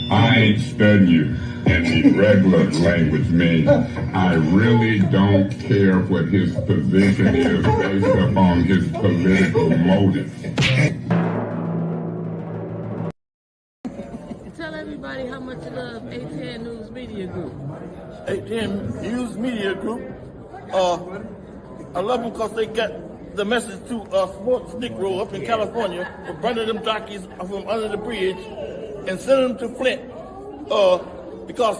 I study you in the regular language means I really don't care what his position is based upon his political motives. Tell everybody how much you love A10 News Media Group. A10 News Media Group. I love them because they got the message to sports Negro up in California for burning them jockeys from under the bridge and sending them to Flint because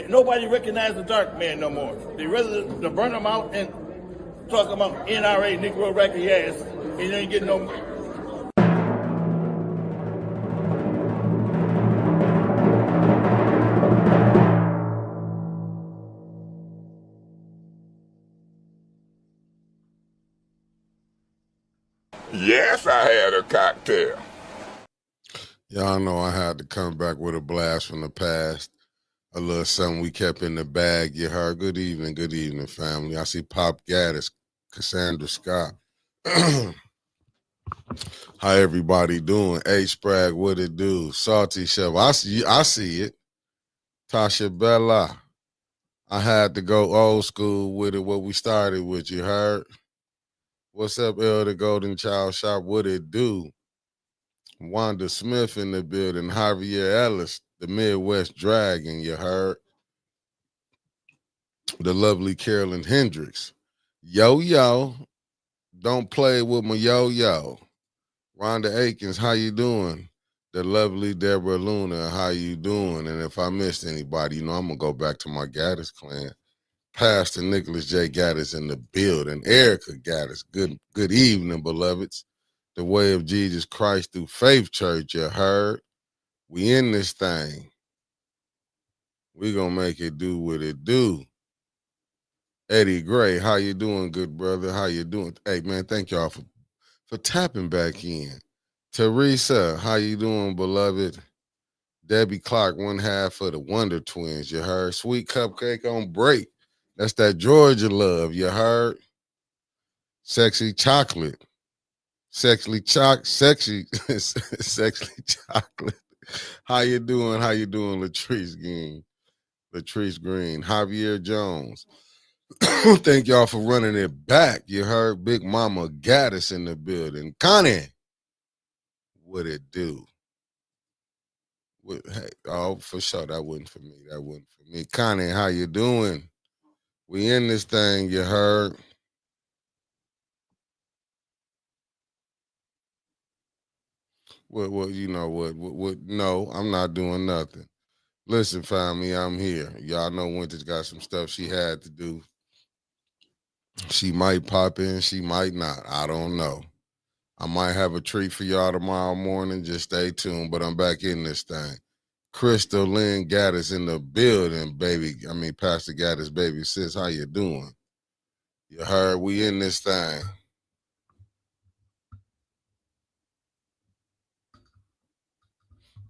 nobody recognized the dark man no more. They rather to burn them out and talk about NRA, Negro racket ass, and you ain't getting no. Yes, I had a cocktail. Y'all know I had to come back with a blast from the past. A little something we kept in the bag. You heard? Good evening, family. I see Pop Gaddis, Cassandra Scott. How everybody doing? H Spragg, what it do? Salty Chef, I see it. Tasha Bella. I had to go old school with it, what we started with, you heard? What's up, Elder Golden Child Shop? What it do? Wanda Smith in the building. Javier Ellis, the Midwest Dragon, you heard? The lovely Carolyn Hendricks. Yo, don't play with my yo. Rhonda Akins, how you doing? The lovely Deborah Luna, how you doing? And if I missed anybody, you know I'm going to go back to my Gaddis clan. Pastor Nicholas J. Gaddis in the building. Erica Gaddis, good evening, beloveds. The Way of Jesus Christ through Faith Church, you heard? We in this thing. We gonna make it do what it do. Eddie Gray, how you doing, good brother? How you doing? Hey, man, thank y'all for tapping back in. Teresa, how you doing, beloved? Debbie Clark, one half of the Wonder Twins, you heard? Sweet Cupcake on break. That's that Georgia love, you heard? Sexy Chocolate. Sexy chocolate. How you doing? Latrice Green. Javier Jones. Thank y'all for running it back. You heard Big Mama Gaddis in the building. Connie, what it do? Hey, oh, for sure, that wasn't for me. Connie, how you doing? We in this thing, you heard? Well, you know what? No, I'm not doing nothing. Listen, family, I'm here. Y'all know Winter's got some stuff she had to do. She might pop in, she might not. I don't know. I might have a treat for y'all tomorrow morning. Just stay tuned, but I'm back in this thing. Crystal Lynn Gaddis in the building, baby. I mean, Pastor Gaddis, baby sis, how you doing? You heard we in this thing.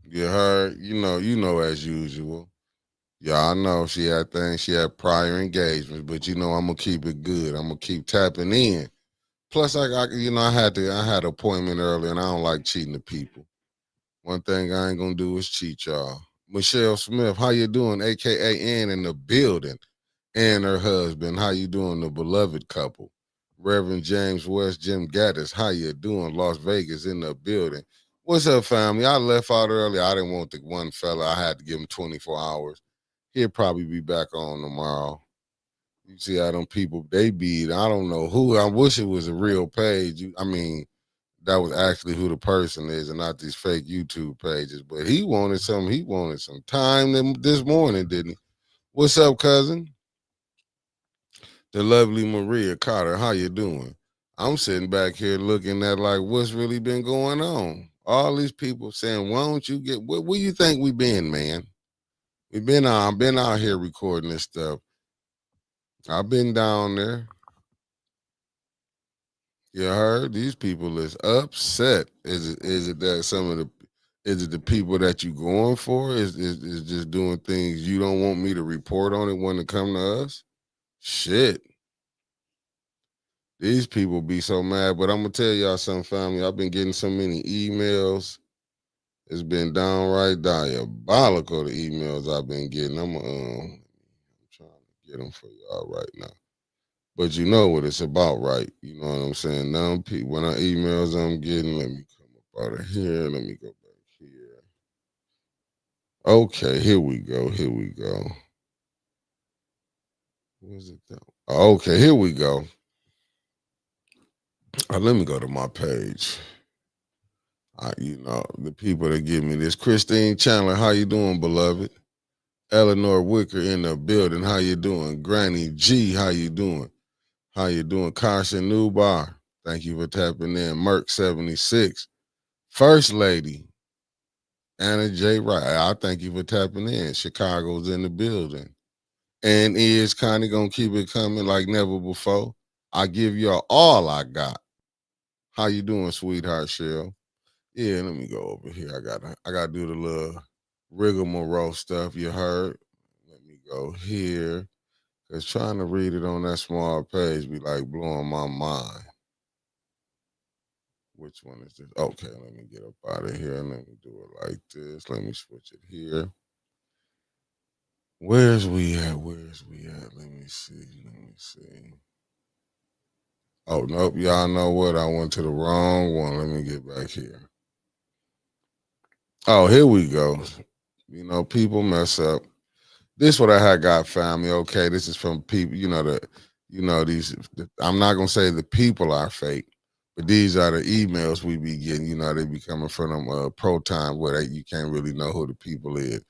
You heard, you know, as usual. Y'all know she had things, she had prior engagements, but you know I'm gonna keep it good. I'm gonna keep tapping in. Plus, I had an appointment early, and I don't like cheating the people. One thing I ain't gonna do is cheat y'all. Michelle Smith, how you doing? AKA Ann in the building, and her husband. How you doing? The beloved couple. Reverend James West, Jim Gaddis, how you doing? Las Vegas in the building. What's up, family? I left out early. I didn't want the one fella. I had to give him 24 hours. He'll probably be back on tomorrow. You see how them people, they be, I don't know who. I wish it was a real page. That was actually who the person is and not these fake YouTube pages. But he wanted some time this morning, didn't he? What's up, cousin? The lovely Maria Carter, how you doing? I'm sitting back here looking at like what's really been going on. All these people saying, why don't you get, where you think we been, man? I've been out here recording this stuff. I've been down there. You heard? These people is upset. Is it that is it the people that you going for? Is just doing things you don't want me to report on it when it come to us? Shit. These people be so mad, but I'm gonna tell y'all something, family. I've been getting so many emails It's been downright diabolical, the emails I've been getting. I'm trying to get them for y'all right now. But you know what it's about, right? You know what I'm saying? Now, when I emails I'm getting, let me come up out of here. Let me go back here. Okay, here we go. Here we go. Where's it go? Okay, here we go. Let me go to my page. The people that give me this. Christine Chandler, how you doing, beloved? Eleanor Wicker in the building. How you doing? Granny G, how you doing? How you doing? Carson Newbar, thank you for tapping in. Merck 76. First Lady, Anna J. Wright, I thank you for tapping in. Chicago's in the building. And is kind of going to keep it coming like never before. I give y'all all I got. How you doing, sweetheart, Cheryl? Yeah, let me go over here. I gotta do the little rigmarole stuff you heard. Let me go here. Cause trying to read it on that small page be like blowing my mind. Which one is this? Okay, let me get up out of here. Let me do it like this. Let me switch it here. Where's we at? Where's we at? Let me see. Let me see. Oh, nope. Y'all know what? I went to the wrong one. Let me get back here. Oh, here we go. People mess up. This what I had got family. Okay, this is from people. These. I'm not gonna say the people are fake, but these are the emails we be getting. They be coming from them pro time where you can't really know who the people is.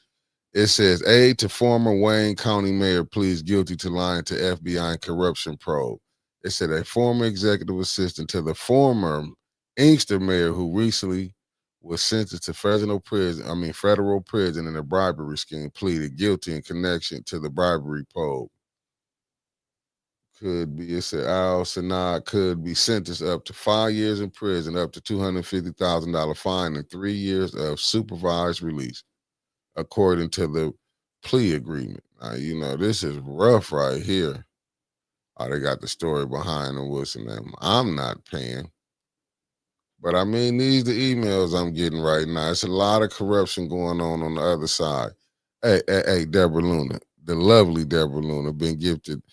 It says aide to former Wayne County Mayor pleads guilty to lying to FBI and corruption probe. It said a former executive assistant to the former Inkster mayor who recently was sentenced to federal prison in a bribery scheme pleaded guilty in connection to the bribery probe. It said Al Sanad could be sentenced up to 5 years in prison, up to $250,000 fine, and 3 years of supervised release, according to the plea agreement. Now, this is rough right here. Oh, they got the story behind them, Wilson. I'm not paying. But I mean, these the emails I'm getting right now. It's a lot of corruption going on the other side. Hey, Deborah Luna, the lovely Deborah Luna, been gifted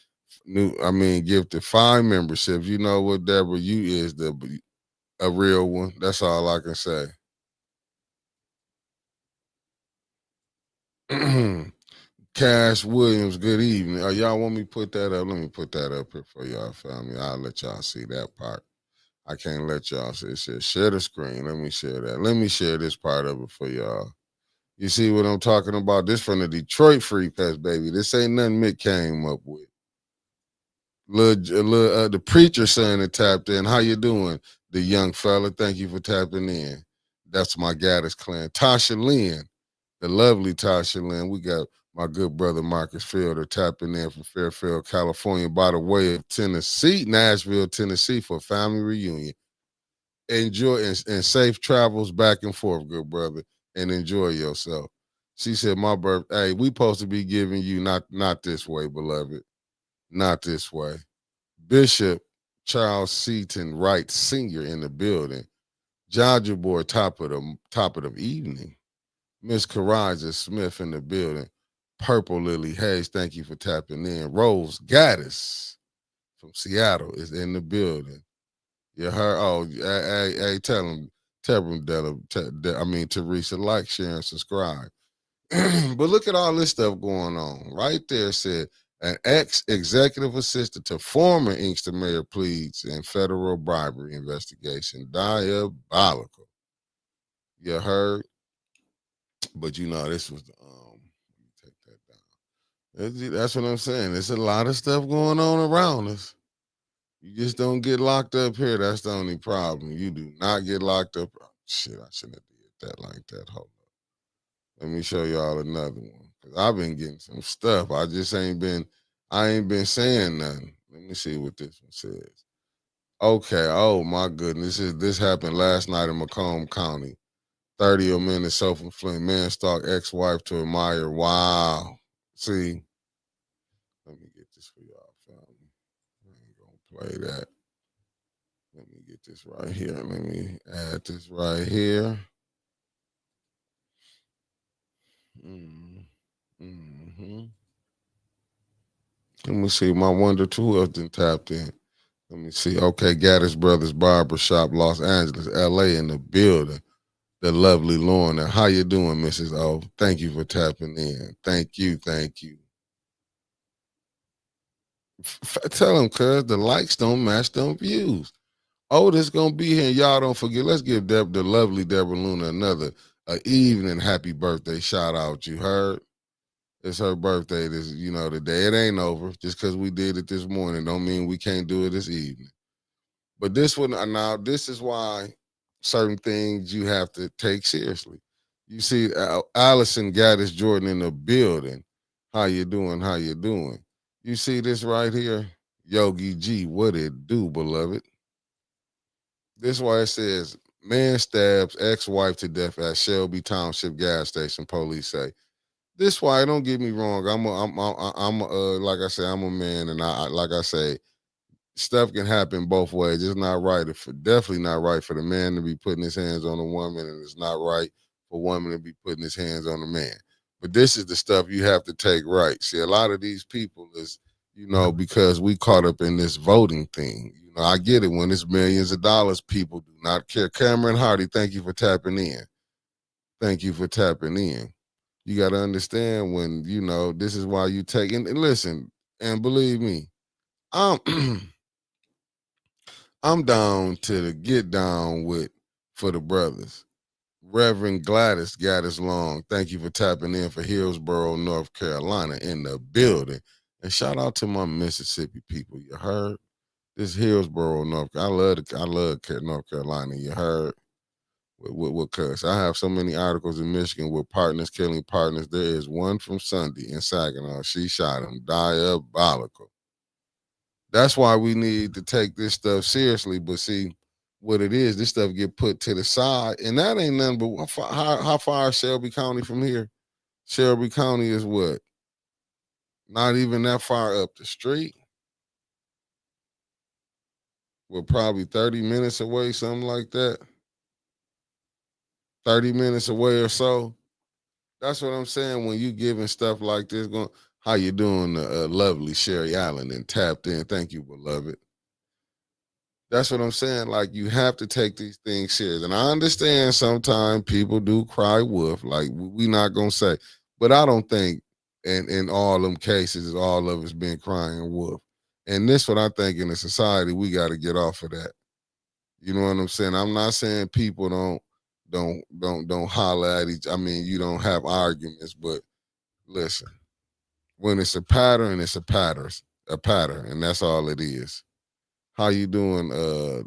5 memberships. You know what, Deborah? You is a real one. That's all I can say. Cash Williams, good evening. Y'all want me to put that up? Let me put that up here for y'all, family. I'll let y'all see that part. I can't let y'all see. It says share the screen. Let me share that. Let me share this part of it for y'all. You see what I'm talking about? This from the Detroit Free Press, baby. This ain't nothing Mick came up with. The preacher son that tapped in. How you doing, the young fella? Thank you for tapping in. That's my Gaddis clan. Tasha Lynn, the lovely Tasha Lynn. We got my good brother Marcus Fielder tapping in from Fairfield, California, by the way of Nashville, Tennessee, for a family reunion. Enjoy and safe travels back and forth, good brother, and enjoy yourself. She said, my birthday, hey, we supposed to be giving you not this way, beloved. Not this way. Bishop Charles Seaton Wright Sr. in the building. Jaja Boy, top of the evening. Miss Karaja Smith in the building. Purple Lily Hayes, thank you for tapping in. Rose Gaddis from Seattle is in the building. You heard? Oh, hey, tell them, Teresa, like, share, and subscribe. But look at all this stuff going on. Right there said an ex-executive assistant to former Inkster mayor pleads in federal bribery investigation. Diabolical. You heard? But this was let me take that down. That's what I'm saying. There's a lot of stuff going on around us. You just don't get locked up here. That's the only problem. You do not get locked up. Oh, shit, I shouldn't have did that like that. Hold up. Let me show y'all another one. Cause I've been getting some stuff. I ain't been saying nothing. Let me see what this one says. Okay. Oh my goodness. This happened last night in Macomb County. 30 of Minnesota Flint man stalked ex-wife to admire. Wow. See, let me get this for y'all, family. I ain't gonna play that. Let me get this right here. Let me add this right here. Mm-hmm. Let me see. My wonder too else done tapped in. Let me see. Okay, Gaddis Brothers Barber Shop, Los Angeles, LA in the building. The lovely Lorna. How you doing, Mrs. O? Thank you for tapping in. Thank you, thank you. Tell them, cuz the likes don't match them views. Otis gonna be here, and y'all don't forget. Let's give the lovely Deborah Luna another evening happy birthday shout out. You heard? It's her birthday this, today. It ain't over. Just because we did it this morning don't mean we can't do it this evening. But this one now, this is why certain things you have to take seriously. You see, Allison Gaddis Jordan in the building. How you doing? How you doing? You see this right here? Yogi G, what it do, beloved? This is why it says, man stabs ex-wife to death at Shelby Township gas station, police say. This why, don't get me wrong. Like I say, I'm a man, and like I say, stuff can happen both ways. It's not right. Definitely not right for the man to be putting his hands on a woman, and it's not right for a woman to be putting his hands on a man. But this is the stuff you have to take right. See, a lot of these people is, because we caught up in this voting thing. I get it. When it's millions of dollars, people do not care. Cameron Hardy, thank you for tapping in. Thank you for tapping in. You got to understand when, this is why you take, and listen, and believe me, I'm I'm down to the get down with for the brothers. Reverend Gladys Gaddis Long, thank you for tapping in for Hillsborough, North Carolina in the building. And shout out to my Mississippi people. You heard? This Hillsborough, North Carolina. I love North Carolina. You heard? With cuss. I have so many articles in Michigan with partners killing partners. There is one from Sunday in Saginaw. She shot him. Diabolical. That's why we need to take this stuff seriously. But see, what it is, this stuff get put to the side, and that ain't nothing but how far is Shelby County from here? Shelby County is what? Not even that far up the street. We're probably 30 minutes away, something like that. 30 minutes away or so. That's what I'm saying. When you giving stuff like this, how you doing, lovely Sherry Allen and tapped in. Thank you, beloved. That's what I'm saying. Like, you have to take these things serious. And I understand sometimes people do cry wolf. Like, we not going to say. But I don't think in all them cases, all of us been crying wolf. And this what I think in the society, we got to get off of that. You know what I'm saying? I'm not saying people don't holler at each. I mean, you don't have arguments, but listen, when it's a pattern, it's a pattern, and that's all it is. How you doing,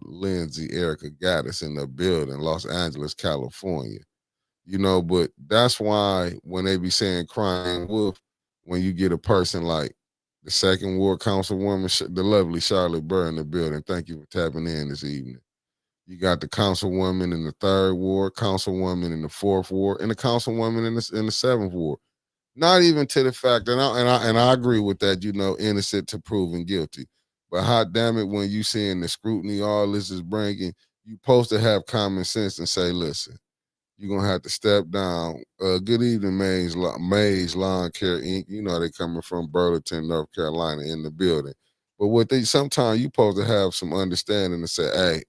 Lindsay Erica Gaddis in the building, Los Angeles, California? But that's why when they be saying crying wolf, when you get a person like the second ward councilwoman, the lovely Charlotte Burr in the building. Thank you for tapping in this evening. You got the councilwoman in the third ward, councilwoman in the fourth ward, and the councilwoman in the seventh ward. Not even to the fact, and I agree with that. Innocent to proven guilty. But hot damn it, when you seeing the scrutiny all this is bringing, you supposed to have common sense and say, listen, you're gonna have to step down. Good evening, Mays Lawn Care Inc. They coming from Burlington, North Carolina in the building. But sometimes you supposed to have some understanding to say, hey,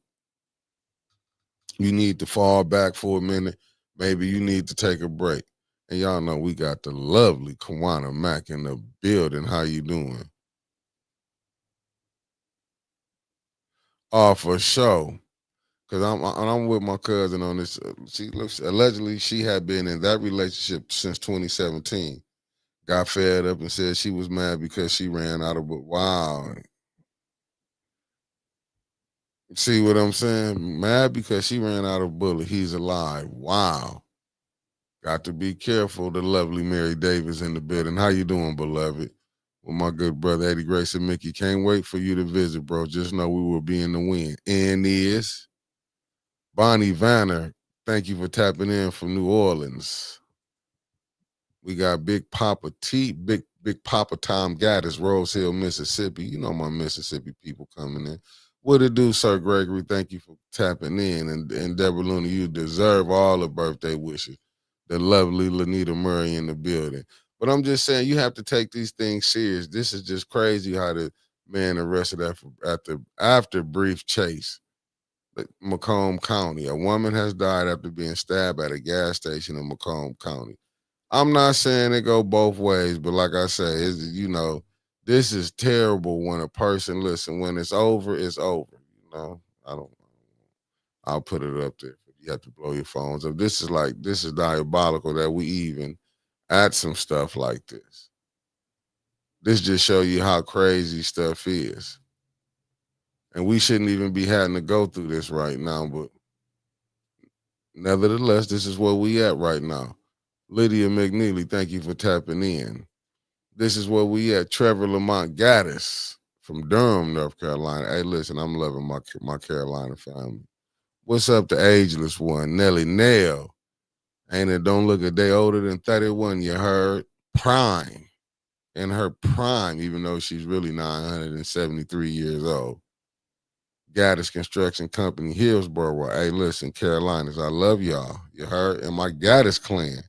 you need to fall back for a minute. Maybe you need to take a break. And y'all know we got the lovely Kawana Mack in the building. How you doing? Oh, for sure. Cause I'm with my cousin on this. Allegedly she had been in that relationship since 2017. Got fed up and said she was mad because she ran out of. Wow. See what I'm saying? Mad because she ran out of bullet. He's alive. Wow. Got to be careful. The lovely Mary Davis in the building. How you doing, beloved? Well, my good brother Eddie Grace and Mickey. Can't wait for you to visit, bro. Just know we will be in the win. And is Bonnie Vanner. Thank you for tapping in from New Orleans. We got Big Papa Big Papa Tom Gaddis, Rose Hill, Mississippi. You know my Mississippi people coming in. What it do, Sir Gregory? Thank you for tapping in. And Deborah Luna, you deserve all the birthday wishes. the lovely Lanita Murray in the building. But I'm just saying you have to take these things serious. This is just crazy how the man arrested after brief chase. Macomb County. A woman has died after being stabbed at a gas station in Macomb County. I'm not saying it go both ways, but like I say, this is terrible when a person listen. When it's over, it's over. I don't. I'll put it up there. You have to blow your phones up. This is diabolical that we even at some stuff like this. This just show you how crazy stuff is. And we shouldn't even be having to go through this right now, but nevertheless, this is where we at right now. Lydia McNeely, thank you for tapping in. This is where we at. Trevor Lamont Gaddis from Durham, North Carolina. Hey, listen, I'm loving my Carolina family. What's up to ageless one? Nelly Nail. Ain't it don't look a day older than 31, you heard? Prime. In her prime, even though she's really 973 years old. Gaddis Construction Company, Hillsborough. Hey, listen, Carolinas, I love y'all. You heard? And my Gaddis clan.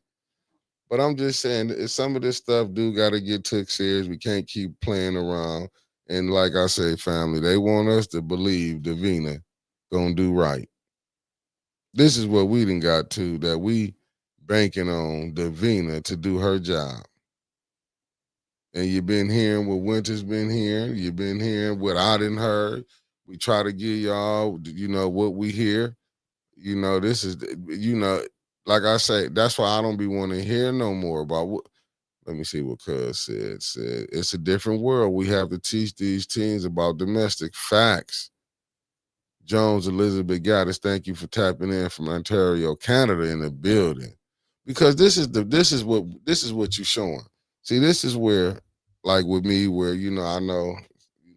But I'm just saying, some of this stuff do got to get took serious. We can't keep playing around. And like I say, family, they want us to believe Davina gonna do right. This is what we done got to, that we banking on Davina to do her job. And you've been hearing what Winter's been hearing. You've been hearing what I done heard. We try to give y'all, what we hear. This is, like I say, that's why I don't be wanting to hear no more about what. Let me see what Cuz said. Said it's a different world. We have to teach these teens about domestic facts. Jones Elizabeth Gaddis, thank you for tapping in from Ontario, Canada, in the building. Because this is what you're showing. See, this is where, like with me, where I know,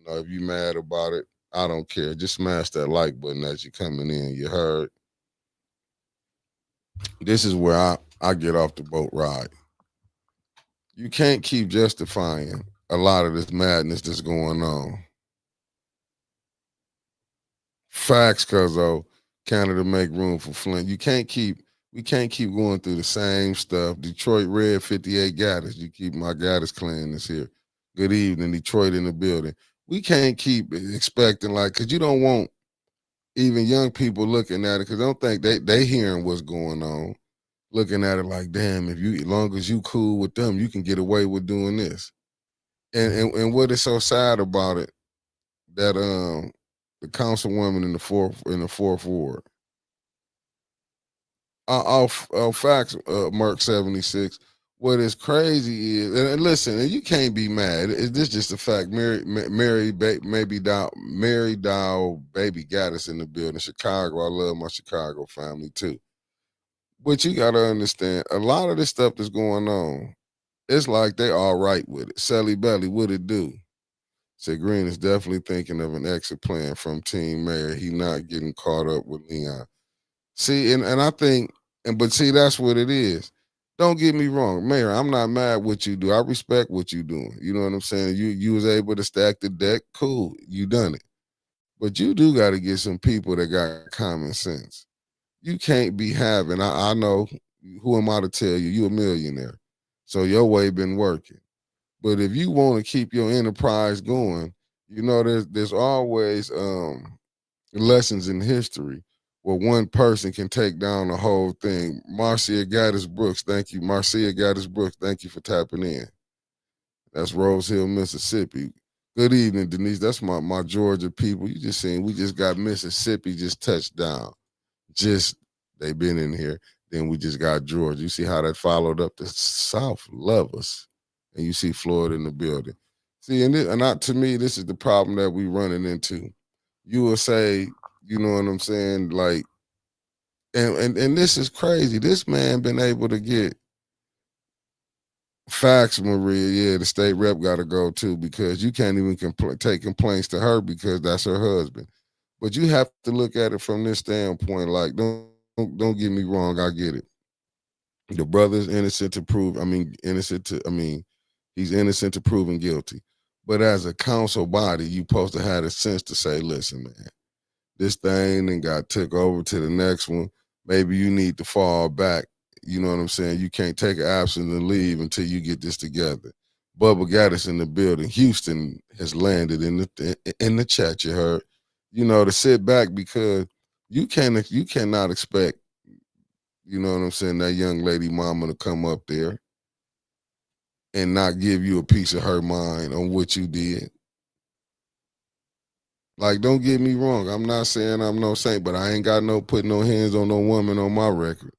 if you mad about it, I don't care. Just smash that like button as you're coming in. You heard. This is where I get off the boat ride. You can't keep justifying a lot of this madness that's going on. Facts, cuzzo. Canada make room for Flint. We can't keep going through the same stuff. Detroit Red 58 Gaddis. You keep my Gaddis clan is here. Good evening, Detroit in the building. We can't keep expecting because you don't want even young people looking at it because don't think they hearing what's going on, looking at it like, damn, as long as you cool with them, you can get away with doing this. And what is so sad about it that the councilwoman in the fourth ward. Facts, Mark 76. What is crazy is, and listen, and you can't be mad. This just a fact. Mary Dow Baby Gaddis in the building. Chicago. I love my Chicago family too. But you gotta understand, a lot of this stuff that's going on, it's like they all right with it. Sally Belly, what it do? Said Green is definitely thinking of an exit plan from Team Mayor. He not getting caught up with Leon. See, and I think, but see, that's what it is. Don't get me wrong, Mayor, I'm not mad what you do. I respect what you doing. You know what I'm saying? You was able to stack the deck, cool, you done it. But you do got to get some people that got common sense. You can't be having, I know, who am I to tell you? You a millionaire. So your way been working. But if you want to keep your enterprise going, there's always lessons in history where one person can take down the whole thing. Marcia Gaddis Brooks, thank you. Marcia Gaddis Brooks, thank you for tapping in. That's Rose Hill, Mississippi. Good evening, Denise. That's my Georgia people. You just seen, we just got Mississippi just touched down. They been in here. Then we just got Georgia. You see how that followed up the South? Love us. And you see Florida in the building. See, to me, this is the problem that we running into. You will say, you know what I'm saying? Like, and this is crazy. This man been able to get facts, Maria. Yeah, the state rep got to go too because you can't even take complaints to her because that's her husband. But you have to look at it from this standpoint. Like, don't get me wrong. I get it. The brother's innocent to prove. He's innocent to proven guilty. But as a council body, you supposed to have the sense to say, listen, man, this thing then got took over to the next one. Maybe you need to fall back You know what I'm saying? You can't take an absence and leave until you get this together. Bubba Gaddis in the building. Houston has landed in the chat. You heard? You know, to sit back because you cannot expect, you know what I'm saying, that young lady mama to come up there and not give you a piece of her mind on what you did. Like, don't get me wrong. I'm not saying I'm no saint, but I ain't got no putting no hands on no woman on my record.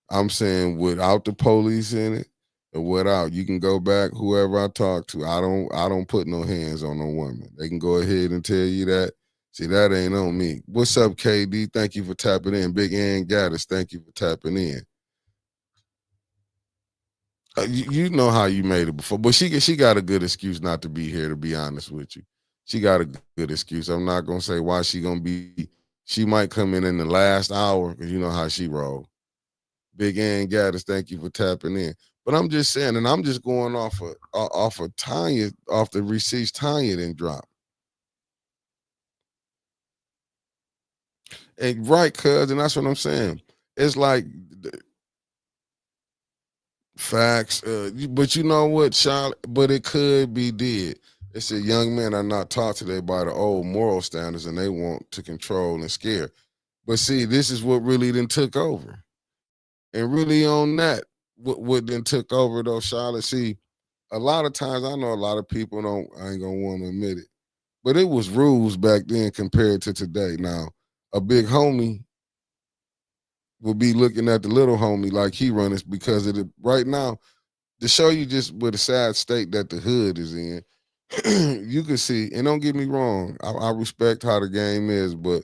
I'm saying without the police in it or without, you can go back, whoever I talk to. I don't put no hands on no woman. They can go ahead and tell you that. See, that ain't on me. What's up, KD? Thank you for tapping in. Big Ann Gaddis, thank you for tapping in. You know how you made it before, but she got a good excuse not to be here, to be honest with you. She got a good excuse. I'm not gonna say why she gonna be. She might come in the last hour because you know how she roll. Big Ann Gaddis, thank you for tapping in. But I'm just saying, and I'm just going off of Tanya, off the receipts Tanya didn't drop. And right, cuz, and that's what I'm saying. It's like facts, but you know what, Charlotte? But it could be did. It's a young men are not taught today by the old moral standards, and they want to control and scare. But see, this is what really then took over. And really on that, what then took over though, Charlotte. See, a lot of times I know a lot of people I ain't gonna want to admit it, but it was rules back then compared to today. Now, a big homie will be looking at the little homie like he running because of it right now. To show you just what a sad state that the hood is in, you can see, and don't get me wrong, I respect how the game is, but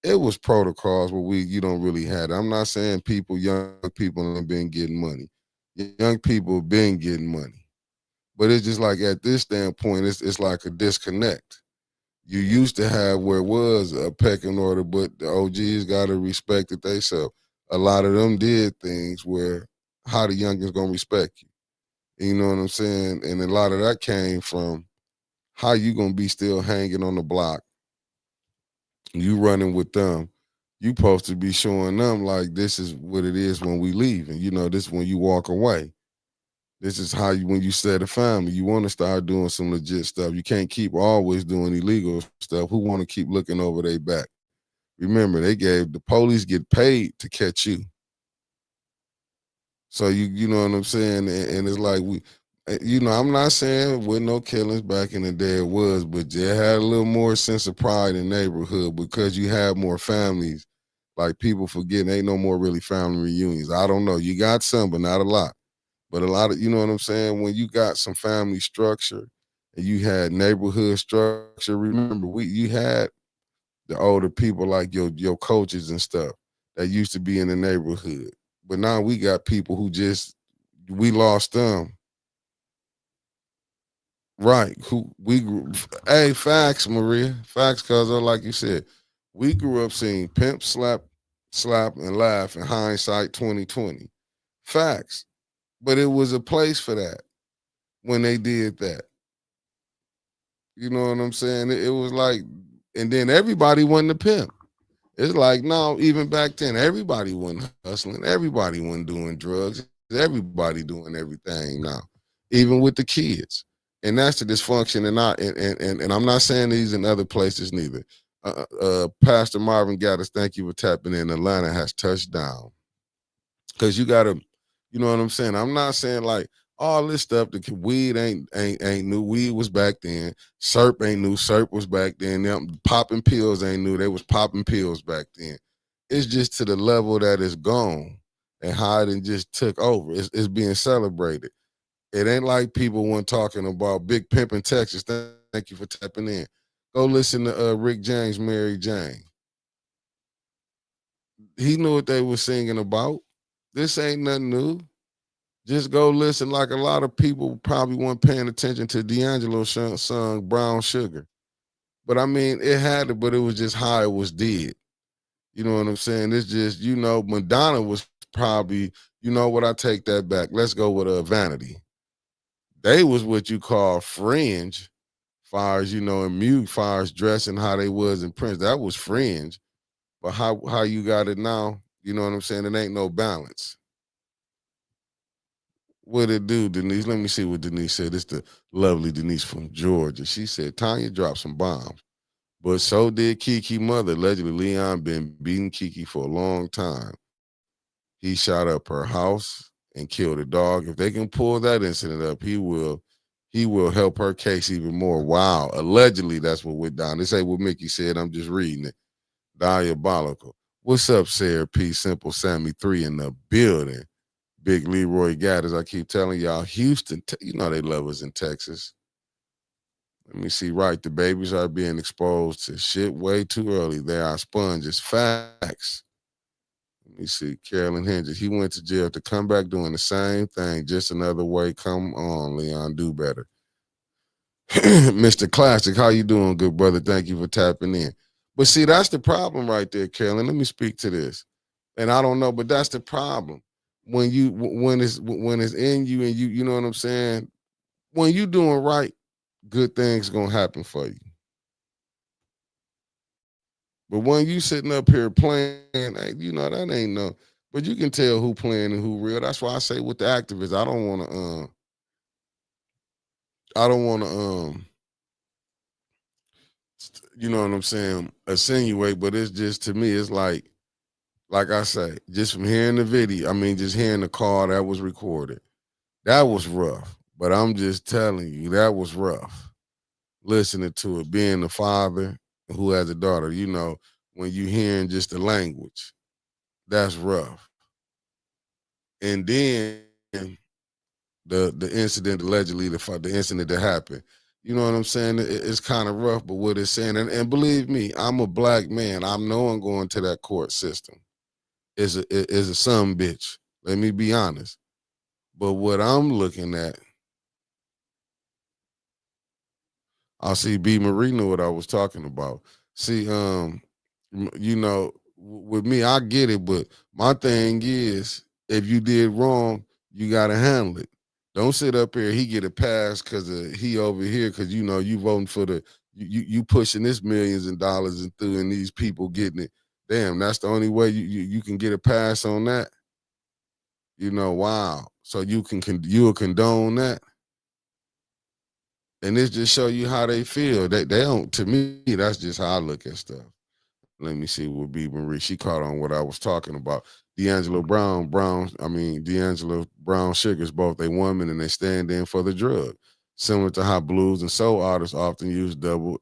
it was protocols where you don't really have it. I'm not saying young people have been getting money. Young people have been getting money. But it's just like at this standpoint, it's like a disconnect. You used to have where it was a pecking order, but the OGs got to respect it themselves. A lot of them did things where how the youngins gonna respect you. You know what I'm saying? And a lot of that came from how you gonna be still hanging on the block. You running with them. You supposed to be showing them like this is what it is when we leave. And you know, this is when you walk away. This is how you when you set a family. You want to start doing some legit stuff. You can't keep always doing illegal stuff. Who want to keep looking over their back? Remember, the police get paid to catch you. So you know what I'm saying? And it's like I'm not saying with no killings back in the day it was, but they had a little more sense of pride in neighborhood because you have more families. Like people forgetting ain't no more really family reunions. I don't know. You got some, but not a lot. But a lot of, you know what I'm saying? When you got some family structure and you had neighborhood structure, remember you had the older people like your coaches and stuff that used to be in the neighborhood. But now we got people who we lost them. Right. Hey, facts, Maria. Facts, cuz like you said, we grew up seeing pimp, slap, and laugh in hindsight 2020. Facts. But it was a place for that when they did that. You know what I'm saying? It was like, and then everybody wasn't a pimp. It's like, no, even back then, everybody wasn't hustling. Everybody wasn't doing drugs. Everybody doing everything now, even with the kids. And that's the dysfunction. And I'm not saying these in other places neither. Pastor Marvin Gaddis, thank you for tapping in. Atlanta has touched down. Because you got to, you know what I'm saying? I'm not saying like all this stuff, the weed ain't new. Weed was back then. Serp ain't new. Serp was back then. Them popping pills ain't new. They was popping pills back then. It's just to the level that it's gone and how it just took over. It's being celebrated. It ain't like people weren't talking about Big Pimp in Texas. Thank you for tapping in. Go listen to Rick James, Mary Jane. He knew what they were singing about. This ain't nothing new. Just go listen. Like a lot of people probably weren't paying attention to D'Angelo's song Brown Sugar. But I mean, it had to, but it was just how it was did. You know what I'm saying? It's just, Madonna was probably, you know what, I take that back. Let's go with Vanity. They was what you call fringe, far as, and mute, far as dressing how they was in Prince. That was fringe. But how you got it now, You know what I'm saying? It ain't no balance. What it do, Denise? Let me see what Denise said. It's the lovely Denise from Georgia. She said Tanya dropped some bombs, but so did Kiki mother. Allegedly, Leon been beating Kiki for a long time. He shot up her house and killed a dog. If they can pull that incident up, he will help her case even more. Wow. Allegedly, that's what went down. This ain't what Mickey said. I'm just reading it. Diabolical. What's up, Sarah P. Simple Sammy 3 in the building. Big Leroy Gaddis. I keep telling y'all, Houston, you know they love us in Texas. Let me see. Right. The babies are being exposed to shit way too early. They are sponges. Facts. Let me see. Carolyn Hendricks. He went to jail to come back doing the same thing. Just another way. Come on, Leon. Do better. Mr. Classic. How you doing, good brother? Thank you for tapping in. But see, that's the problem right there, Carolyn. Let me speak to this. And I don't know, but that's the problem. When it's in you and you know what I'm saying? When you doing right, good things gonna happen for you. But when you sitting up here playing, you know, that ain't no, but you can tell who playing and who real. That's why I say with the activists, I don't wanna you know what I'm saying, insinuate, but it's just, to me, it's like I say, just from hearing the video, I mean, just hearing the call that was recorded, that was rough. But I'm just telling you, that was rough. Listening to it, being the father who has a daughter, you know, when you hearing just the language, that's rough. And then the incident, allegedly, the incident that happened, you know what I'm saying? It's kind of rough, but what it's saying, and believe me, I'm a black man. I'm knowing going to that court system is a son bitch. Let me be honest. But what I'm looking at, I see B. Marie knew what I was talking about. See, you know, with me, I get it, but my thing is, if you did wrong, you gotta handle it. Don't sit up here. He get a pass because he over here because you know you voting for you pushing this millions of dollars and through and these people getting it. Damn, that's the only way you can get a pass on that. You know, wow. So you'll condone that. And this just show you how they feel. They don't, to me, that's just how I look at stuff. Let me see what B. Marie, she caught on what I was talking about. D'Angelo Brown Sugars, both a woman and they stand in for the drug. Similar to how blues and soul artists often use double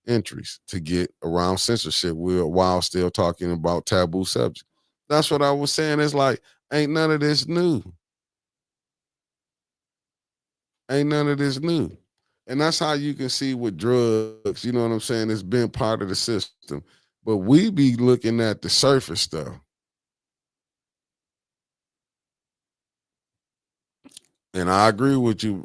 entries to get around censorship while still talking about taboo subjects. That's what I was saying. It's like, ain't none of this new. Ain't none of this new. And that's how you can see with drugs, you know what I'm saying? It's been part of the system. But we be looking at the surface stuff. And I agree with you,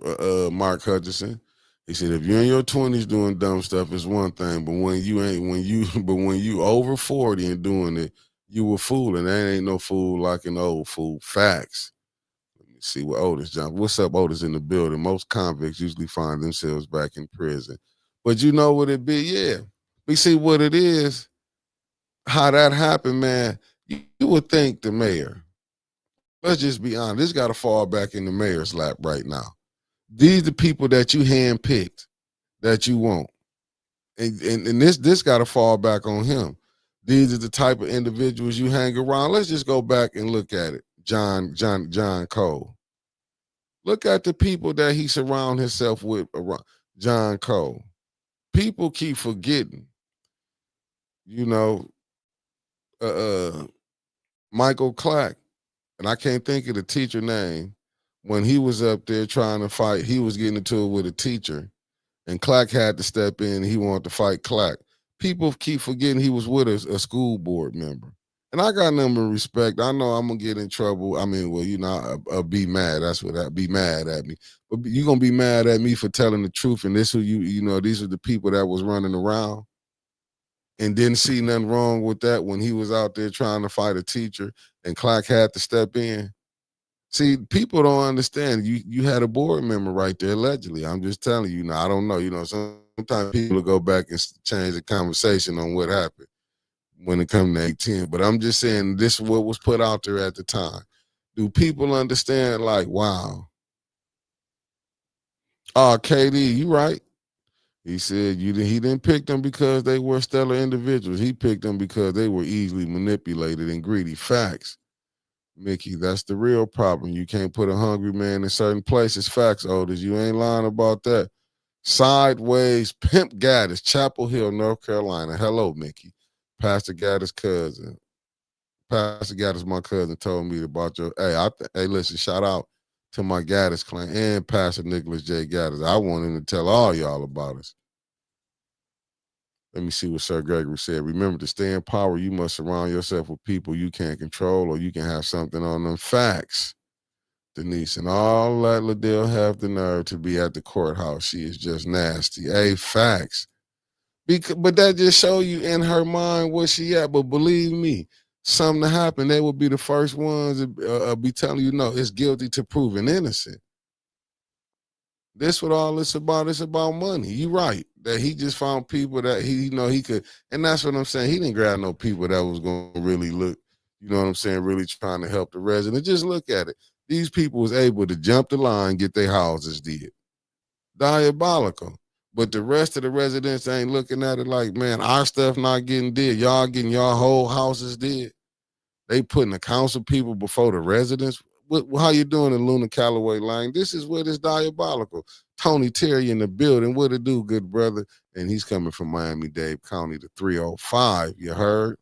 Mark Hutchinson. He said, if you're in your 20s doing dumb stuff, it's one thing. But when you over 40 and doing it, you a fool. And there ain't no fool like an old fool. Facts. See what Otis John. What's up, Otis in the building? Most convicts usually find themselves back in prison. But you know what it be? Yeah. We see what it is, how that happened, man. You would think the mayor. Let's just be honest. This got to fall back in the mayor's lap right now. These the people that you handpicked that you want. And this got to fall back on him. These are the type of individuals you hang around. Let's just go back and look at it. John Cole. Look at the people that he surround himself with around John Cole. People keep forgetting, you know, Michael Clack, and I can't think of the teacher name. When he was up there trying to fight, he was getting into it with a teacher, and Clack had to step in. And he wanted to fight Clack. People keep forgetting he was with a school board member. And I got nothing but respect. I know I'm gonna get in trouble. I mean, well, you know, I'll be mad. That's what I'll be mad at me. But you're gonna be mad at me for telling the truth. And this who you know, these are the people that was running around and didn't see nothing wrong with that when he was out there trying to fight a teacher and Clark had to step in. See, people don't understand. You had a board member right there, allegedly. I'm just telling you. Now, I don't know. You know, sometimes people go back and change the conversation on what happened. when it comes to 810. But I'm just saying this is what was put out there at the time. Do people understand? Like, wow. KD, you right. He said he didn't pick them because they were stellar individuals. He picked them because they were easily manipulated and greedy. Facts. Mickey, that's the real problem. You can't put a hungry man in certain places. Facts, Otis. You ain't lying about that. Sideways, Pimp Gaddis, Chapel Hill, North Carolina. Hello, Mickey. Pastor Gaddis' cousin. Pastor Gaddis, my cousin, told me about your. Hey, listen, shout out to my Gaddis clan and Pastor Nicholas J. Gaddis. I want him to tell all y'all about us. Let me see what Sir Gregory said. Remember, to stay in power, you must surround yourself with people you can't control, or you can have something on them. Facts, Denise. And all that Liddell have the nerve to be at the courthouse. She is just nasty. Hey, facts. But that just show you in her mind where she at. But believe me, something to happen, they will be the first ones to be telling you, no, it's guilty to proven innocent. This what all this about. It's about money. You right. That he just found people that he could, and that's what I'm saying. He didn't grab no people that was going to really look, you know what I'm saying, really trying to help the residents. Just look at it. These people was able to jump the line, get their houses did. Diabolical. But the rest of the residents ain't looking at it like, man, our stuff not getting did. Y'all getting y'all whole houses did. They putting the council people before the residents. How you doing in Luna Calloway line? This is what is diabolical. Tony Terry in the building. What it do, good brother? And he's coming from Miami-Dade County to 305. You heard?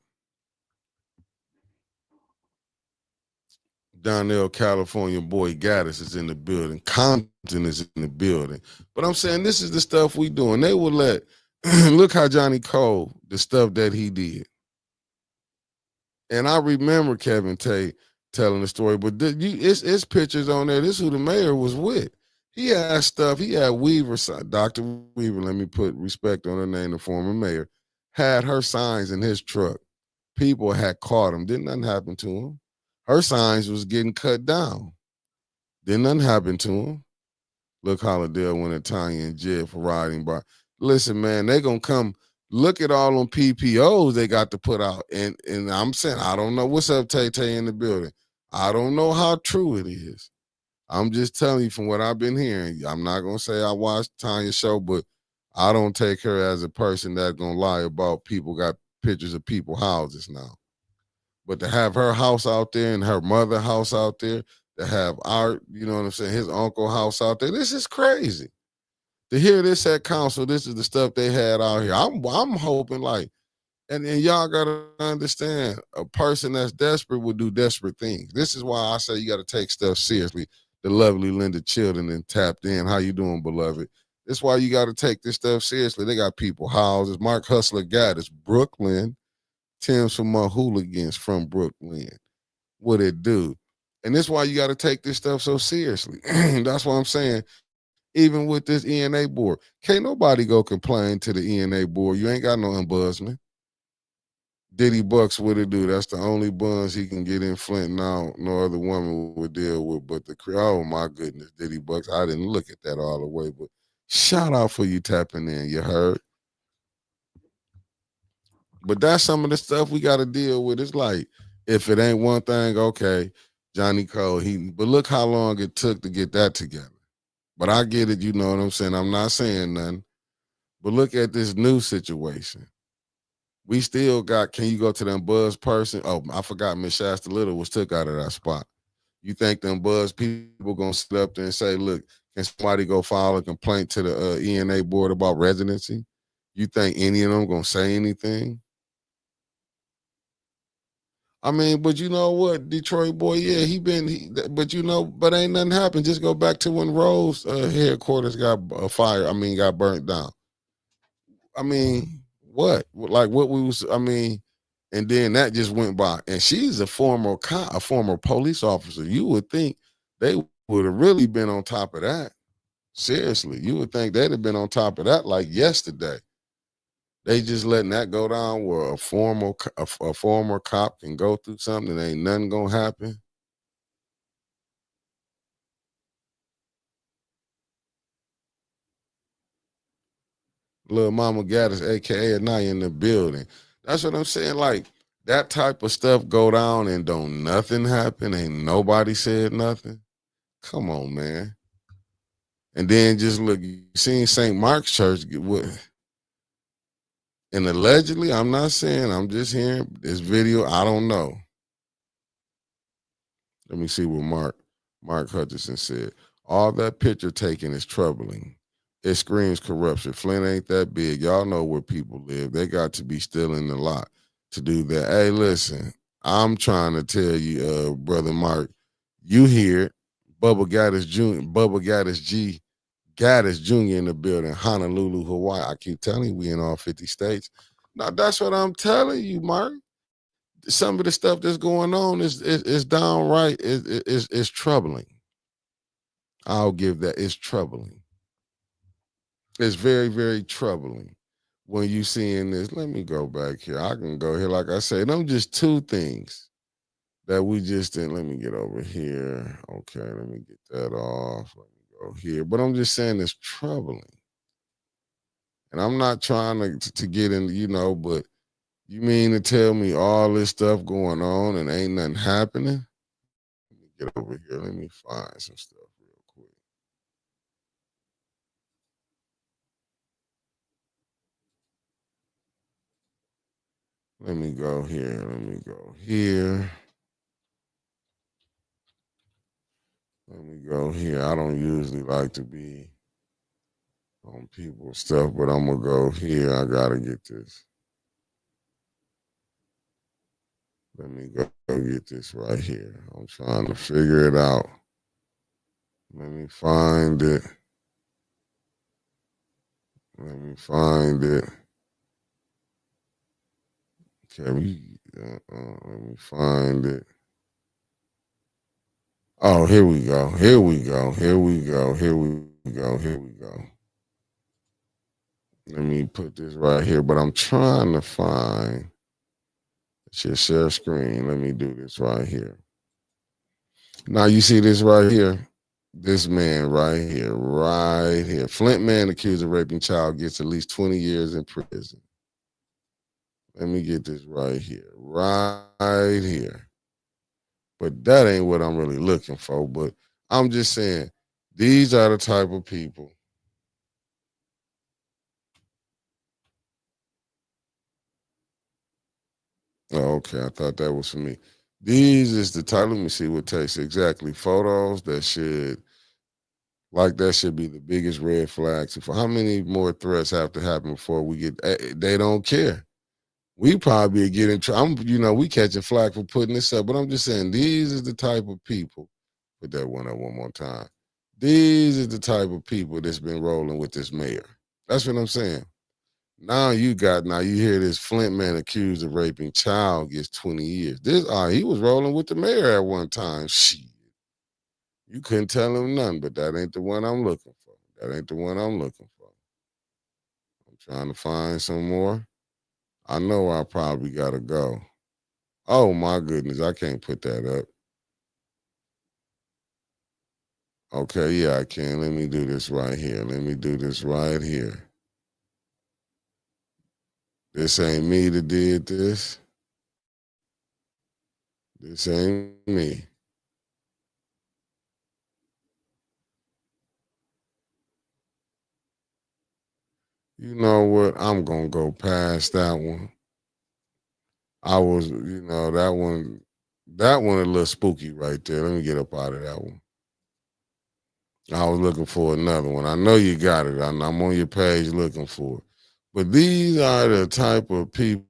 Donnell, California boy Gaddis is in the building. Compton is in the building. But I'm saying this is the stuff we doing. They will let, look how Johnny Cole, the stuff that he did. And I remember Kevin Tate telling the story, but it's pictures on there. This is who the mayor was with. He had stuff. He had Weaver, Dr. Weaver, let me put respect on her name, the former mayor, had her signs in his truck. People had caught him. Didn't nothing happen to him. Her signs was getting cut down. Didn't nothing happen to him. Look, Holidale went at Tanya in jail for riding by. Listen, man, they gonna come. Look at all them PPOs they got to put out. And I'm saying, I don't know. What's up, Tay-Tay in the building? I don't know how true it is. I'm just telling you from what I've been hearing. I'm not going to say I watched Tanya's show, but I don't take her as a person that's going to lie about people got pictures of people's houses now. But to have her house out there and her mother house out there, to have Art, you know what I'm saying, his uncle house out there, this is crazy. To hear this at council, this is the stuff they had out here. I'm hoping like, and y'all gotta understand, a person that's desperate will do desperate things. This is why I say you gotta take stuff seriously. The lovely Linda Chilton and tapped in. How you doing, beloved? That's why you gotta take this stuff seriously. They got people houses. Mark Hustler got us. Brooklyn. Tim's from my hooligans from Brooklyn. What it do? And that's why you gotta take this stuff so seriously. That's why I'm saying. Even with this ENA board, can't nobody go complain to the ENA board. You ain't got no ombudsman. Diddy Bucks, what it do? That's the only buns he can get in Flint now. No other woman would deal with. But oh my goodness, Diddy Bucks. I didn't look at that all the way, but shout out for you tapping in. You heard? But that's some of the stuff we got to deal with. It's like, if it ain't one thing, okay, Johnny Cole, but look how long it took to get that together. But I get it, you know what I'm saying? I'm not saying nothing. But look at this new situation. We still got, can you go to them buzz person? Oh, I forgot Miss Shasta Little was took out of that spot. You think them buzz people going to sit up there and say, look, can somebody go file a complaint to the ENA board about residency? You think any of them going to say anything? I mean, but you know what, Detroit boy, yeah, but ain't nothing happened. Just go back to when Rose headquarters got got burnt down. I mean, what? Like what we was, and then that just went by. And she's a former police officer. You would think they would have really been on top of that. Seriously, you would think they'd have been on top of that like yesterday. They just letting that go down where a former cop can go through something and ain't nothing gonna happen. Little Mama Gaddis, aka Anaya, in the building. That's what I'm saying. Like that type of stuff go down and don't nothing happen. Ain't nobody said nothing. Come on, man. And then just look, you seen St. Mark's Church get what? And allegedly, I'm not saying, I'm just hearing this video. I don't know. Let me see what Mark Hutchinson said. All that picture taking is troubling. It screams corruption. Flint ain't that big. Y'all know where people live. They got to be still in the lot to do that. Hey, listen, I'm trying to tell you, brother Mark, you hear it. Bubba Gaddis Jr. in the building, Honolulu, Hawaii. I keep telling you, we in all 50 states. Now that's what I'm telling you, Mark. Some of the stuff that's going on is downright is troubling. I'll give that. It's troubling. It's very, very troubling when you seeing this. Let me go back here. I can go here. Like I said, them just two things that we just didn't. Let me get over here. Okay, let me get that off. Let me go here. But I'm just saying it's troubling. And I'm not trying to get in, but you mean to tell me all this stuff going on and ain't nothing happening? Let me get over here. Let me find some stuff real quick. Let me go here. Let me go here. Let me go here. I don't usually like to be on people's stuff, but I'm going to go here. I got to get this. Let me go get this right here. I'm trying to figure it out. Let me find it. Let me find it. Okay, let me find it. Oh, here we go. Here we go. Here we go. Here we go. Here we go. Let me put this right here, but I'm trying to find. Share screen. Let me do this right here. Now you see this right here. This man right here. Flint man accused of raping child gets at least 20 years in prison. Let me get this right here. But that ain't what I'm really looking for. But I'm just saying, these are the type of people. Oh, okay, I thought that was for me. These is the title. Let me see what takes exactly. Photos that should be the biggest red flags. For how many more threats have to happen before we get? They don't care. We probably get in trouble. We catching flack for putting this up, but I'm just saying these is the type of people. Put that one up one more time. These is the type of people that's been rolling with this mayor. That's what I'm saying. Now you hear this Flint man accused of raping child gets 20 years. He was rolling with the mayor at one time. Shit. You couldn't tell him nothing, but that ain't the one I'm looking for. That ain't the one I'm looking for. I'm trying to find some more. I know I probably gotta go. Oh my goodness, I can't put that up. Okay, yeah, I can. Let me do this right here. This ain't me that did this. This ain't me. You know what? I'm gonna go past that one. I was, that one a little spooky right there. Let me get up out of that one. I was looking for another one. I know you got it. I'm on your page looking for it. But these are the type of people.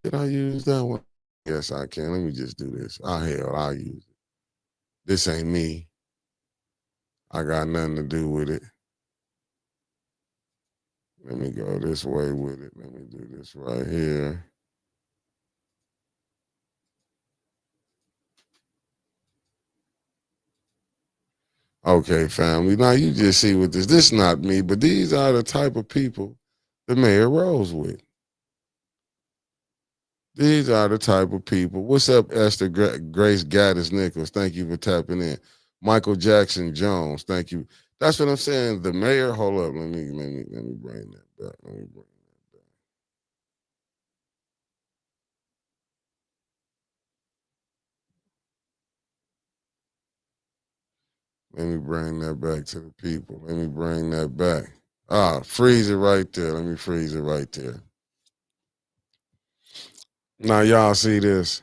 Did I use that one? Yes, I can. Let me just do this. I'll use it. This ain't me. I got nothing to do with it. Let me go this way with it. Let me do this right here. Okay, family. Now you just see what this is not me, but these are the type of people the mayor rolls with. These are the type of people. What's up, Esther Grace Gaddis Nichols? Thank you for tapping in. Michael Jackson Jones, thank you. That's what I'm saying. The mayor, hold up. Let me bring that back. Let me bring that back to the people. Let me bring that back. Freeze it right there. Let me freeze it right there. Now y'all see this.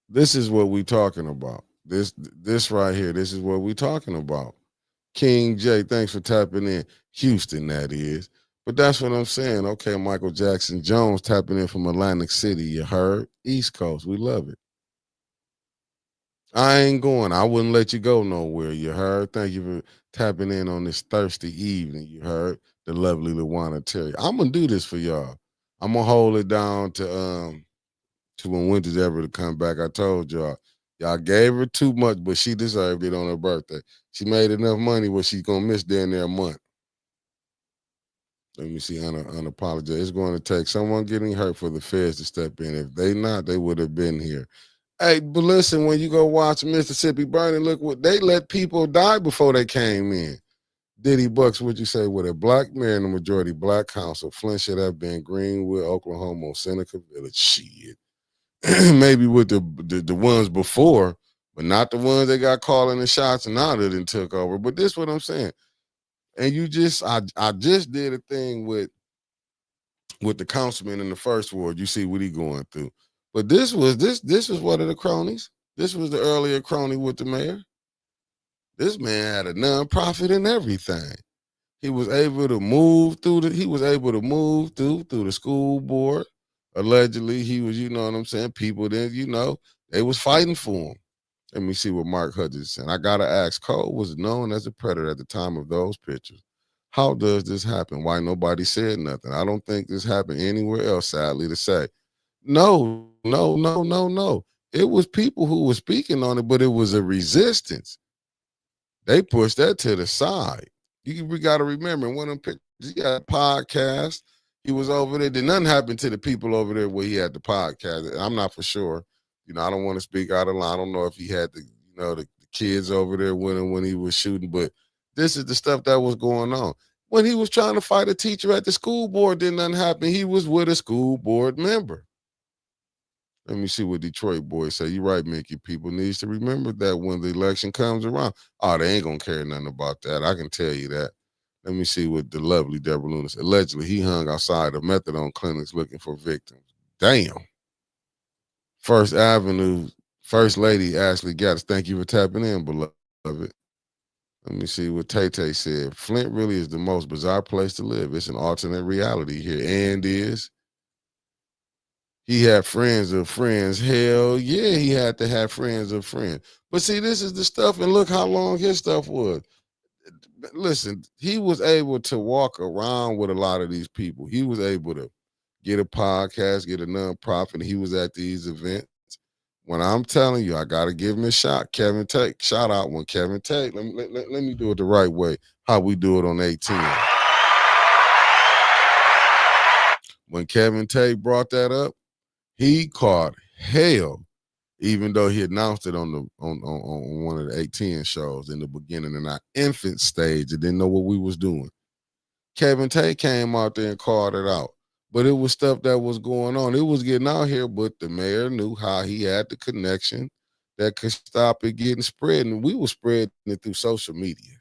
This is what we talking about. This right here. This is what we talking about. King J, thanks for tapping in. Houston, that is. But that's what I'm saying. Okay, Michael Jackson Jones tapping in from Atlantic City. You heard? East Coast. We love it. I ain't going. I wouldn't let you go nowhere. You heard? Thank you for tapping in on this thirsty evening. You heard? The lovely Luana Terry. I'm gonna do this for y'all. I'm gonna hold it down to when Winter's ever to come back. I told y'all gave her too much, but she deserved it on her birthday. She made enough money where she's gonna miss down there a month. Let me see, unapologetic. It's going to take someone getting hurt for the feds to step in. If they not, they would have been here. Hey, but listen, when you go watch Mississippi Burning, look what they let people die before they came in. Diddy Bucks, what'd you say? With a black mayor and a majority black council, Flint should have been Greenwood, Oklahoma, or Seneca Village. Shit. Maybe with the ones before, but not the ones that got calling the shots and now that it took over. But this is what I'm saying. And I just did a thing with the councilman in the first ward. You see what he going through. But this was one of the cronies. This was the earlier crony with the mayor. This man had a nonprofit and everything. He was able to move through the school board. Allegedly, he was, you know what I'm saying? People then, they was fighting for him. Let me see what Mark Hudgens said. I gotta ask, Cole was known as a predator at the time of those pictures. How does this happen? Why nobody said nothing? I don't think this happened anywhere else, sadly to say. No. It was people who were speaking on it, but it was a resistance. They pushed that to the side. We got to remember, one of them pictures, he got a podcast. He was over there. Did nothing happen to the people over there where he had the podcast? I'm not for sure. I don't want to speak out of line. I don't know if he had the kids over there with him when he was shooting, but this is the stuff that was going on. When he was trying to fight a teacher at the school board, did nothing happen. He was with a school board member. Let me see what Detroit boys say. You're right, Mickey. People needs to remember that when the election comes around. Oh, they ain't gonna care nothing about that. I can tell you that. Let me see what the lovely Deborah Luna said. Allegedly, he hung outside of methadone clinics looking for victims. Damn. First Avenue, First Lady Ashley Gaddis. Thank you for tapping in, beloved. Let me see what Tay said. Flint really is the most bizarre place to live. It's an alternate reality here. And he had friends of friends. Hell yeah, he had to have friends of friends. But see, this is the stuff, and look how long his stuff was. Listen, he was able to walk around with a lot of these people. He was able to get a podcast, get a nonprofit. He was at these events. When I'm telling you, I got to give him a shot. Kevin Tate, shout out when Kevin Tate. Let me do it the right way, how we do it on 18. When Kevin Tate brought that up, he caught hell, even though he announced it on one of the 810 shows in the beginning in our infant stage and didn't know what we was doing. Kevin Tate came out there and called it out. But it was stuff that was going on. It was getting out here, but the mayor knew how he had the connection that could stop it getting spread. And we were spreading it through social media.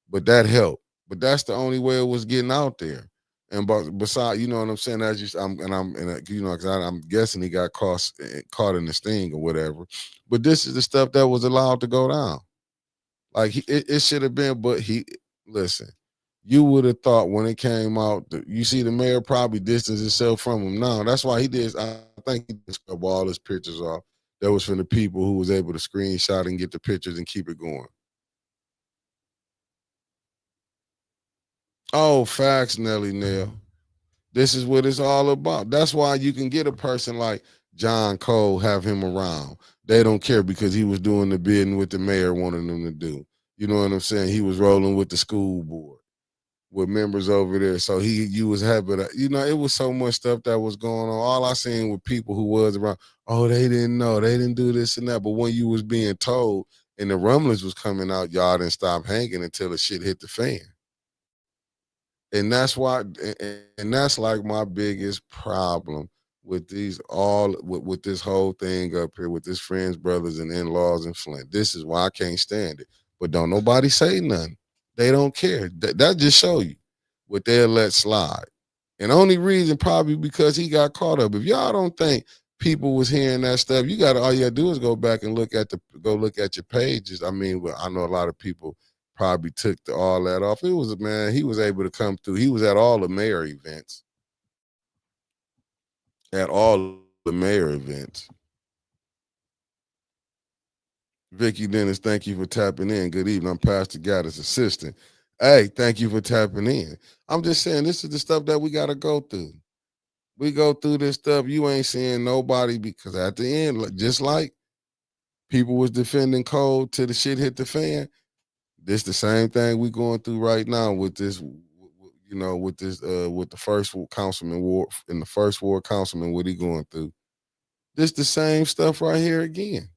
But that helped. But that's the only way it was getting out there. And besides, you know what I'm saying? Because I'm guessing he got caught in the sting or whatever. But this is the stuff that was allowed to go down. Like it should have been, but listen. You would have thought when it came out, you see the mayor probably distanced himself from him. No, that's why he did. I think he did scrub all his pictures off. That was from the people who was able to screenshot and get the pictures and keep it going. Oh, facts, Nelly Nell. This is what it's all about. That's why you can get a person like John Cole, have him around. They don't care because he was doing the bidding what the mayor wanted them to do. You know what I'm saying? He was rolling with the school board, with members over there. So you was having, it was so much stuff that was going on. All I seen with people who was around, oh, they didn't know, they didn't do this and that. But when you was being told and the rumblings was coming out, y'all didn't stop hanging until the shit hit the fan. And that's why, and that's like my biggest problem with with this whole thing up here with his friends, brothers, and in-laws in Flint. This is why I can't stand it. But don't nobody say nothing. They don't care. That just show you what they'll let slide. And only reason probably because he got caught up. If y'all don't think people was hearing that stuff, all you gotta do is go back and look at your pages. I mean, well, I know a lot of people probably took all that off. It was man, he was able to come through. He was at all the mayor events. At all the mayor events. Vicky Dennis, thank you for tapping in. Good evening. I'm Pastor Gaddis' assistant. Hey, thank you for tapping in. I'm just saying this is the stuff that we got to go through. We go through this stuff. You ain't seeing nobody because at the end, just like people was defending Cole till the shit hit the fan, this the same thing we going through right now with this, with the first councilman ward in the first ward councilman, what he going through. This the same stuff right here again.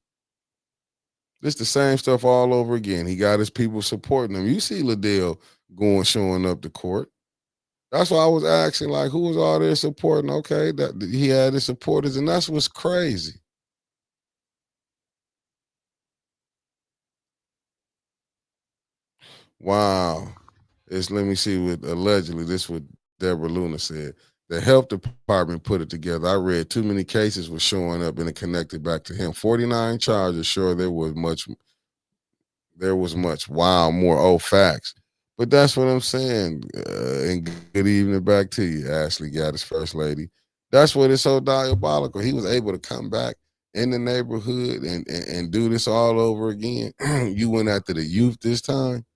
This the same stuff all over again. He got his people supporting him. You see Liddell showing up to court. That's why I was asking, like, who was all there supporting? Okay, that he had his supporters, and that's what's crazy. Wow. Let me see what allegedly this what Deborah Luna said. The health department put it together. I read too many cases were showing up and it connected back to him. 49 charges. Sure, there was much. Wow, more old facts. But that's what I'm saying. And good evening back to you, Ashley Gaddis, First Lady. That's what it's so diabolical. He was able to come back in the neighborhood and do this all over again. You went after the youth this time.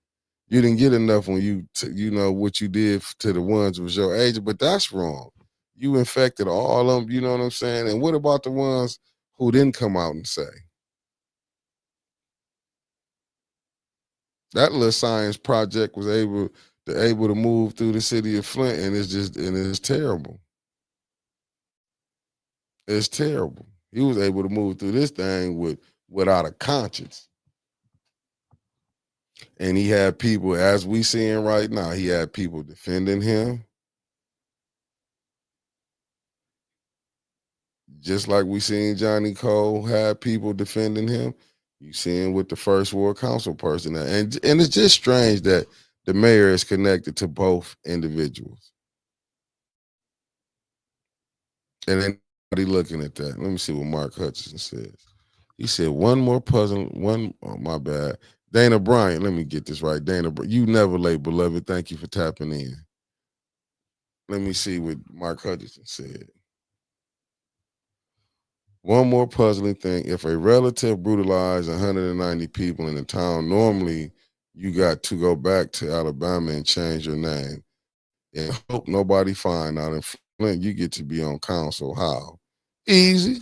You didn't get enough when you know what you did to the ones who was your age, but that's wrong. You infected all of them, you know what I'm saying? And what about the ones who didn't come out and say? That little science project was able to move through the city of Flint, and it's terrible. It's terrible. He was able to move through this thing without a conscience. And he had people, as we seeing right now, he had people defending him. Just like we seen Johnny Cole had people defending him. You seeing with the first ward council person. And it's just strange that the mayor is connected to both individuals. And anybody looking at that. Let me see what Mark Hutchinson says. He said, oh, my bad. Dana Bryant, let me get this right. Dana, you never late, beloved. Thank you for tapping in. Let me see what Mark Hutchinson said. One more puzzling thing. If a relative brutalized 190 people in the town, normally you got to go back to Alabama and change your name. And hope nobody find out. In Flint, you get to be on council. How? Easy.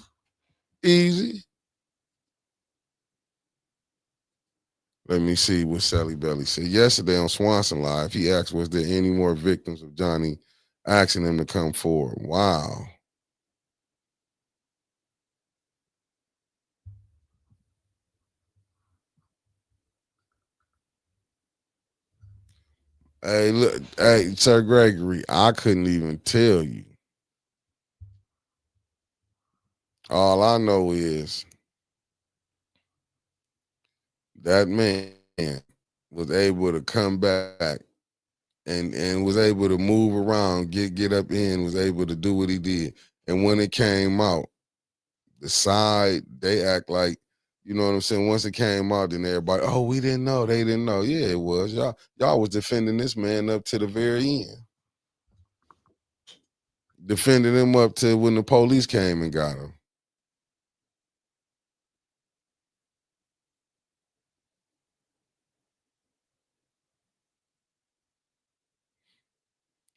Let me see what Sally Belly said. Yesterday on Swanson Live, he asked, was there any more victims of Johnny asking him to come forward? Wow. Hey, look, hey, Sir Gregory, I couldn't even tell you. All I know is that man was able to come back and was able to move around, get up in, was able to do what he did. And when it came out, the side, they act like, you know what I'm saying? Once it came out, then everybody, oh, we didn't know. They didn't know. Yeah, it was. Y'all was defending this man up to the very end. Defending him up to when the police came and got him.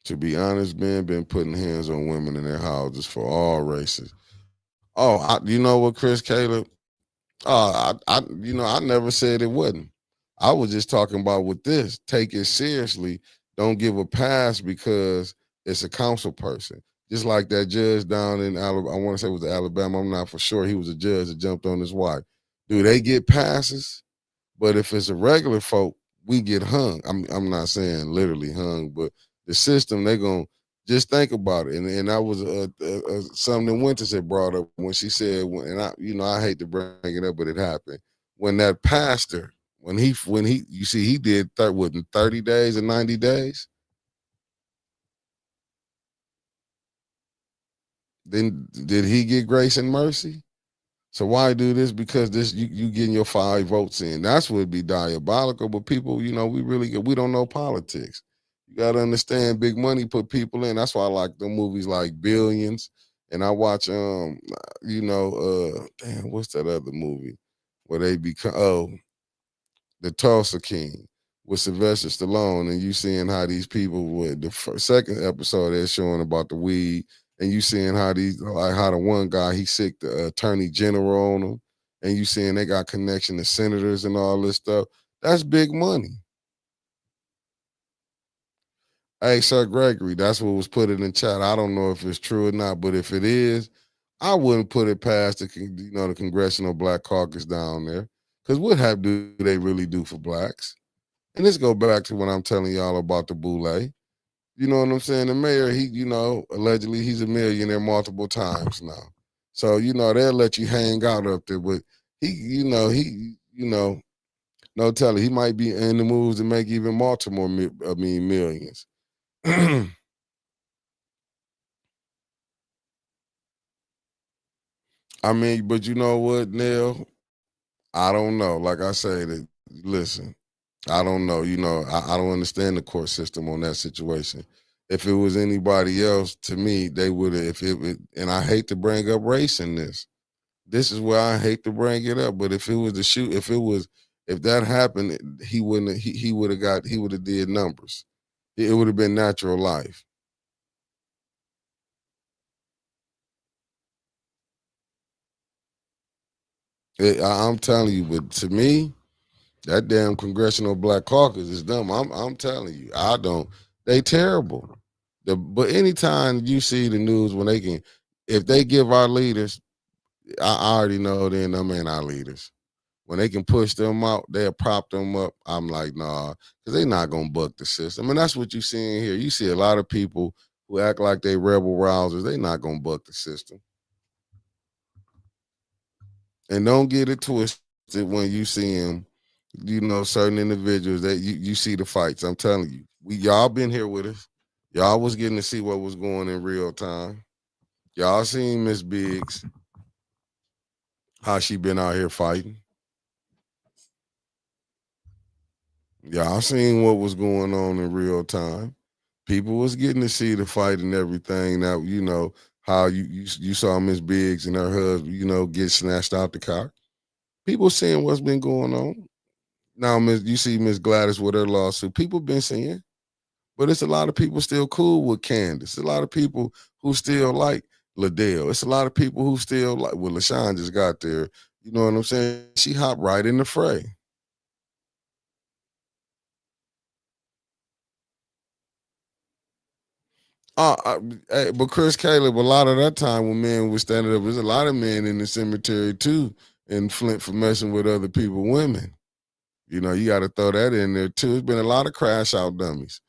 To be honest, man, been putting hands on women in their houses for all races. Oh, you know what, Chris Caleb? I never said it wasn't. I was just talking about with this. Take it seriously. Don't give a pass because it's a council person. Just like that judge down in Alabama. I want to say it was Alabama. I'm not for sure. He was a judge that jumped on his wife. Do they get passes? But if it's a regular folk, we get hung. I'm not saying literally hung, but the system, they gonna Just think about it, and that was something that Winters had brought up when she said, and I hate to bring it up, but it happened when that pastor, when he, you see, he did what, in 30 days or 90 days. Then did he get grace and mercy? So why do this? Because this you getting your 5 votes in. That's what would be diabolical. But people, we don't know politics. You gotta understand, big money put people in. That's why I like the movies like Billions. And I watch damn, what's that other movie where they become the Tulsa King with Sylvester Stallone, and you seeing how these people with the second episode they're showing about the weed, and you seeing how how the one guy he sick the attorney general on him, and you seeing they got connection to senators and all this stuff. That's big money. Hey, Sir Gregory, that's what was put in chat. I don't know if it's true or not, but if it is, I wouldn't put it past the Congressional Black Caucus down there, because what do they really do for blacks? And this go back to what I'm telling y'all about the boule. You know what I'm saying? The mayor, allegedly he's a millionaire multiple times now. So, they'll let you hang out up there. But no telling, he might be in the moves to make even multiple, millions. I mean, but you know what, Neil? I don't know. Like I say, listen, I don't know. I don't understand the court system on that situation. If it was anybody else, to me, they would have. And I hate to bring up race in this. This is where I hate to bring it up. But if it was if that happened, he wouldn't. He would have did numbers. It would have been natural life. I'm telling you, but to me, that damn Congressional Black Caucus is dumb. I'm telling you, I don't. They terrible. But anytime you see the news when if they give our leaders, I already know then them ain't our leaders. When they can push them out, they'll prop them up. I'm like, nah, because they're not gonna buck the system. And that's what you see in here. You see a lot of people who act like they rebel rousers. They not gonna buck the system. And don't get it twisted when you see them, certain individuals that you see the fights. I'm telling you, y'all been here with us. Y'all was getting to see what was going in real time. Y'all seen Miss Biggs, how she been out here fighting. Y'all seen what was going on in real time. People was getting to see the fight and everything. Now, how you saw Miss Biggs and her husband, get snatched out the car. People seeing what's been going on. Now, you see Miss Gladys with her lawsuit. People been seeing, but it's a lot of people still cool with Candace. A lot of people who still like Liddell. It's a lot of people who still like. Well, LaShawn just got there. You know what I'm saying? She hopped right in the fray. But Chris Caleb, a lot of that time when men were standing up, there's a lot of men in the cemetery too in Flint for messing with other people, women. You got to throw that in there too. There's been a lot of crash out dummies,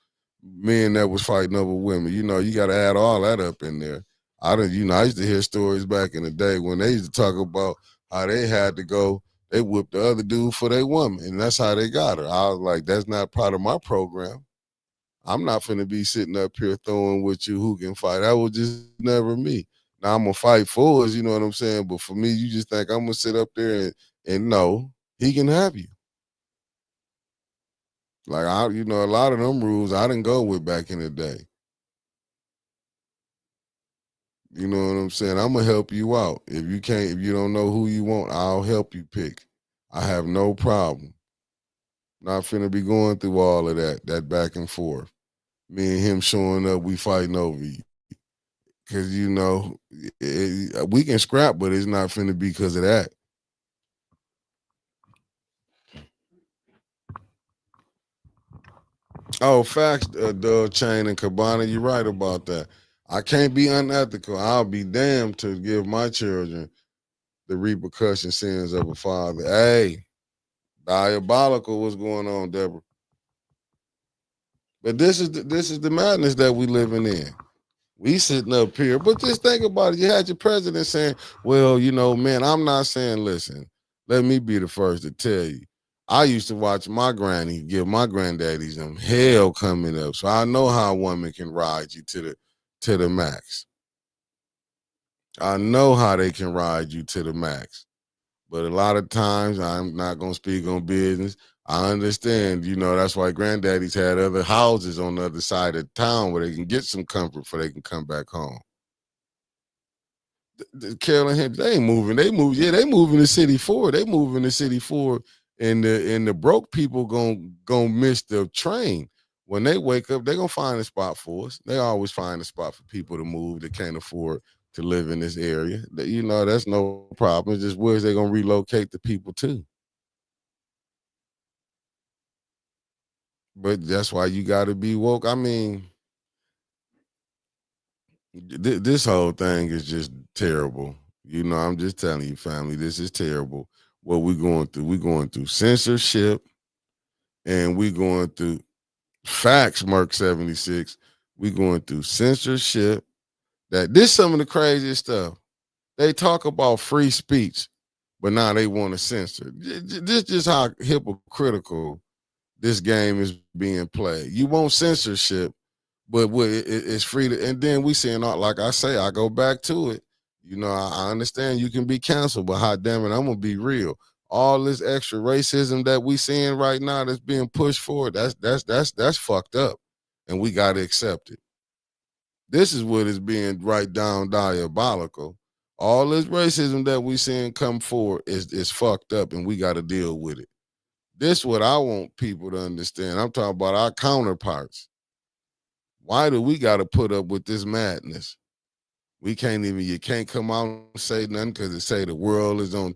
men that was fighting over women. You got to add all that up in there. I used to hear stories back in the day when they used to talk about how they had to go. They whipped the other dude for their woman, and that's how they got her. I was like, that's not part of my program. I'm not finna be sitting up here throwing with you who can fight. That was just never me. Now I'm gonna fight for us, you know what I'm saying? But for me, you just think I'm gonna sit up there and no, he can have you. Like a lot of them rules I didn't go with back in the day. You know what I'm saying? I'm gonna help you out. If you don't know who you want, I'll help you pick. I have no problem. Not finna be going through all of that back and forth. Me and him showing up, we fighting over you. Cause we can scrap, but it's not finna be because of that. Oh, facts, Dove Chain and Cabana, you're right about that. I can't be unethical. I'll be damned to give my children the repercussion sins of a father. Hey, diabolical what's going on, Deborah. But this is the madness that we living in. We sitting up here, but just think about it. You had your president saying, "Well, man, I'm not saying. Listen, let me be the first to tell you. I used to watch my granny give my granddaddies them hell coming up, so I know how a woman can ride you to the max. I know how they can ride you to the max. But a lot of times, I'm not gonna speak on business. I understand, that's why granddaddies had other houses on the other side of town where they can get some comfort before they can come back home. Carolyn Henry, they ain't moving. They move, yeah, they moving the city forward. They moving the city forward, and the broke people gonna miss the train. When they wake up, they gonna find a spot for us. They always find a spot for people to move that can't afford to live in this area. That's no problem. It's just where's they gonna relocate the people to. But that's why you got to be woke. I mean, this whole thing is just terrible. I'm just telling you, family, this is terrible. What we going through? We going through censorship, and we going through facts. Merc 76. We going through censorship. This some of the craziest stuff. They talk about free speech, but now they want to censor. This just how hypocritical this game is being played. You want censorship, but it's free to, and then we seeing all, like I say, I go back to it. I understand you can be canceled, but how damn it, I'm gonna be real. All this extra racism that we seeing right now that's being pushed forward, that's fucked up, and we gotta accept it. This is what is being right down diabolical. All this racism that we seeing come forward is fucked up, and we gotta deal with it. This is what I want people to understand. I'm talking about our counterparts. Why do we got to put up with this madness? You can't come out and say nothing because it say the world is on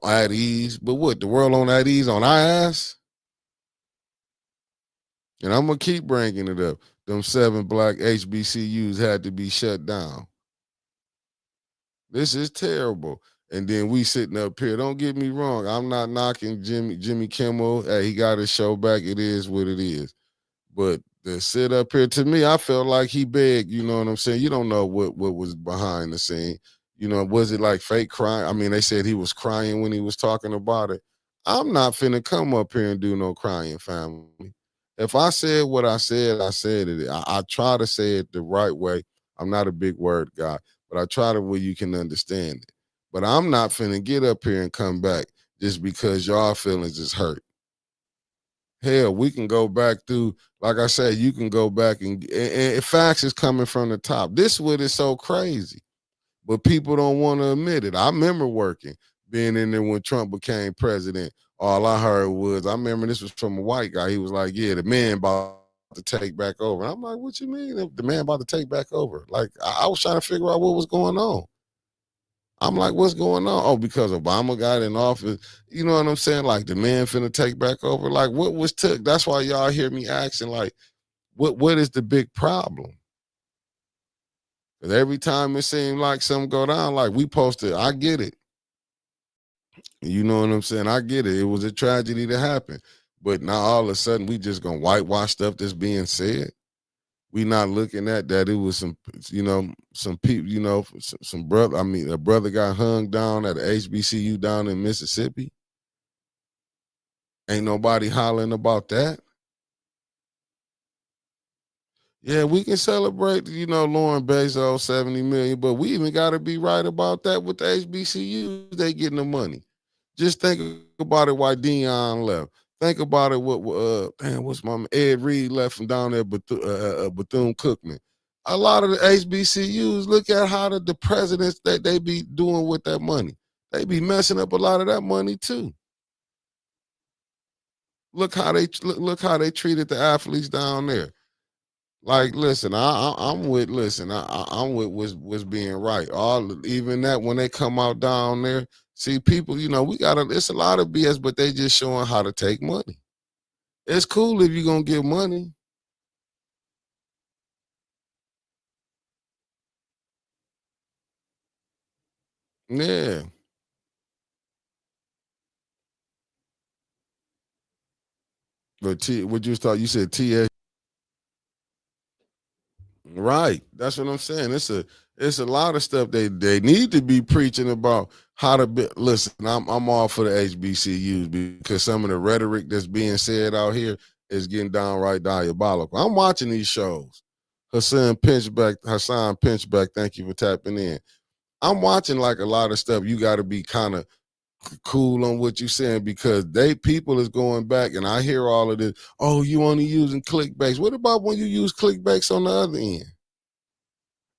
at ease. But what, the world on at ease on our ass? And I'm going to keep bringing it up. Them 7 black HBCUs had to be shut down. This is terrible. And then we sitting up here. Don't get me wrong. I'm not knocking Jimmy Kimmel. Hey, he got his show back. It is what it is. But to sit up here, to me, I felt like he begged, you know what I'm saying? You don't know what was behind the scene. Was it like fake crying? I mean, they said he was crying when he was talking about it. I'm not finna come up here and do no crying, family. If I said what I said it. I try to say it the right way. I'm not a big word guy, but I try to where you can understand it. But I'm not finna get up here and come back just because y'all feelings is hurt. Hell, we can go back through, like I said, you can go back and facts is coming from the top. This is what is so crazy, but people don't want to admit it. I remember being in there when Trump became president. All I heard was, I remember this was from a white guy. He was like, yeah, the man about to take back over. I'm like, what you mean the man about to take back over? Like, I was trying to figure out what was going on. I'm like, what's going on? Oh, because Obama got in office. You know what I'm saying? Like the man finna take back over. Like what was took? That's why y'all hear me asking, like, what is the big problem? Because every time it seemed like something go down, like we posted, I get it. You know what I'm saying? I get it. It was a tragedy that happened. But now all of a sudden we just gonna whitewash stuff that's being said. We not looking at that it was some people, some brother. I mean, a brother got hung down at a HBCU down in Mississippi. Ain't nobody hollering about that. Yeah, we can celebrate, Lauren Bezos 70 million, but we even got to be right about that with the HBCUs. They getting the money. Just think about it. Why Dion left. Think about it. What's my Ed Reed left from down there, Bethune Cookman. A lot of the HBCUs. Look at how the presidents that they be doing with that money. They be messing up a lot of that money too. Look how they treated the athletes down there. Like, listen, I'm with. Listen, I'm with what's being right. Even that when they come out down there, see people. We gotta. It's a lot of BS, but they just showing how to take money. It's cool if you're gonna get money. Yeah, but what you thought? You said TS. Right. That's what I'm saying. It's a lot of stuff they need to be preaching about how to be. Listen, I'm all for the HBCUs because some of the rhetoric that's being said out here is getting downright diabolical. I'm watching these shows. Hassan Pinchback, thank you for tapping in. I'm watching like a lot of stuff. You got to be kind of cool on what you're saying because people is going back, and I hear all of this. Oh, you only using clickbaits. What about when you use clickbaits on the other end?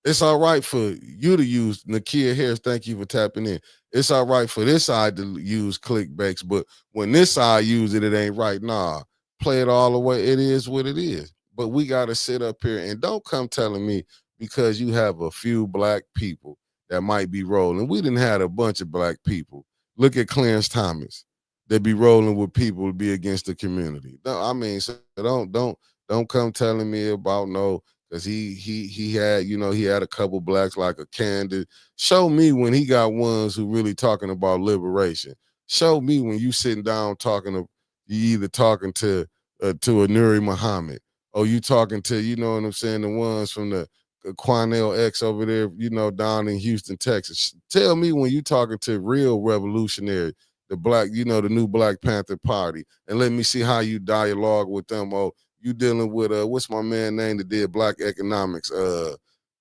It's all right for you to use Nakia Harris. Thank you for tapping in. It's all right for this side to use clickbaits, but when this side use it, it ain't right. Nah, play it all the way. It is what it is. But we got to sit up here and don't come telling me because you have a few black people that might be rolling. We didn't have a bunch of black people. Look at Clarence Thomas. They be rolling with people to be against the community. No, I mean, so don't come telling me about no because he had, he had a couple blacks like a Candid. Show me when he got ones who really talking about liberation. Show me when you sitting down talking to you either talking to a Nuri Muhammad or you talking to, you know what I'm saying, the ones from the Quanell X over there, down in Houston, Texas. Tell me when you talking to real revolutionary, the black, the new Black Panther Party, and let me see how you dialogue with them. Oh, you dealing with what's my man name that did Black Economics?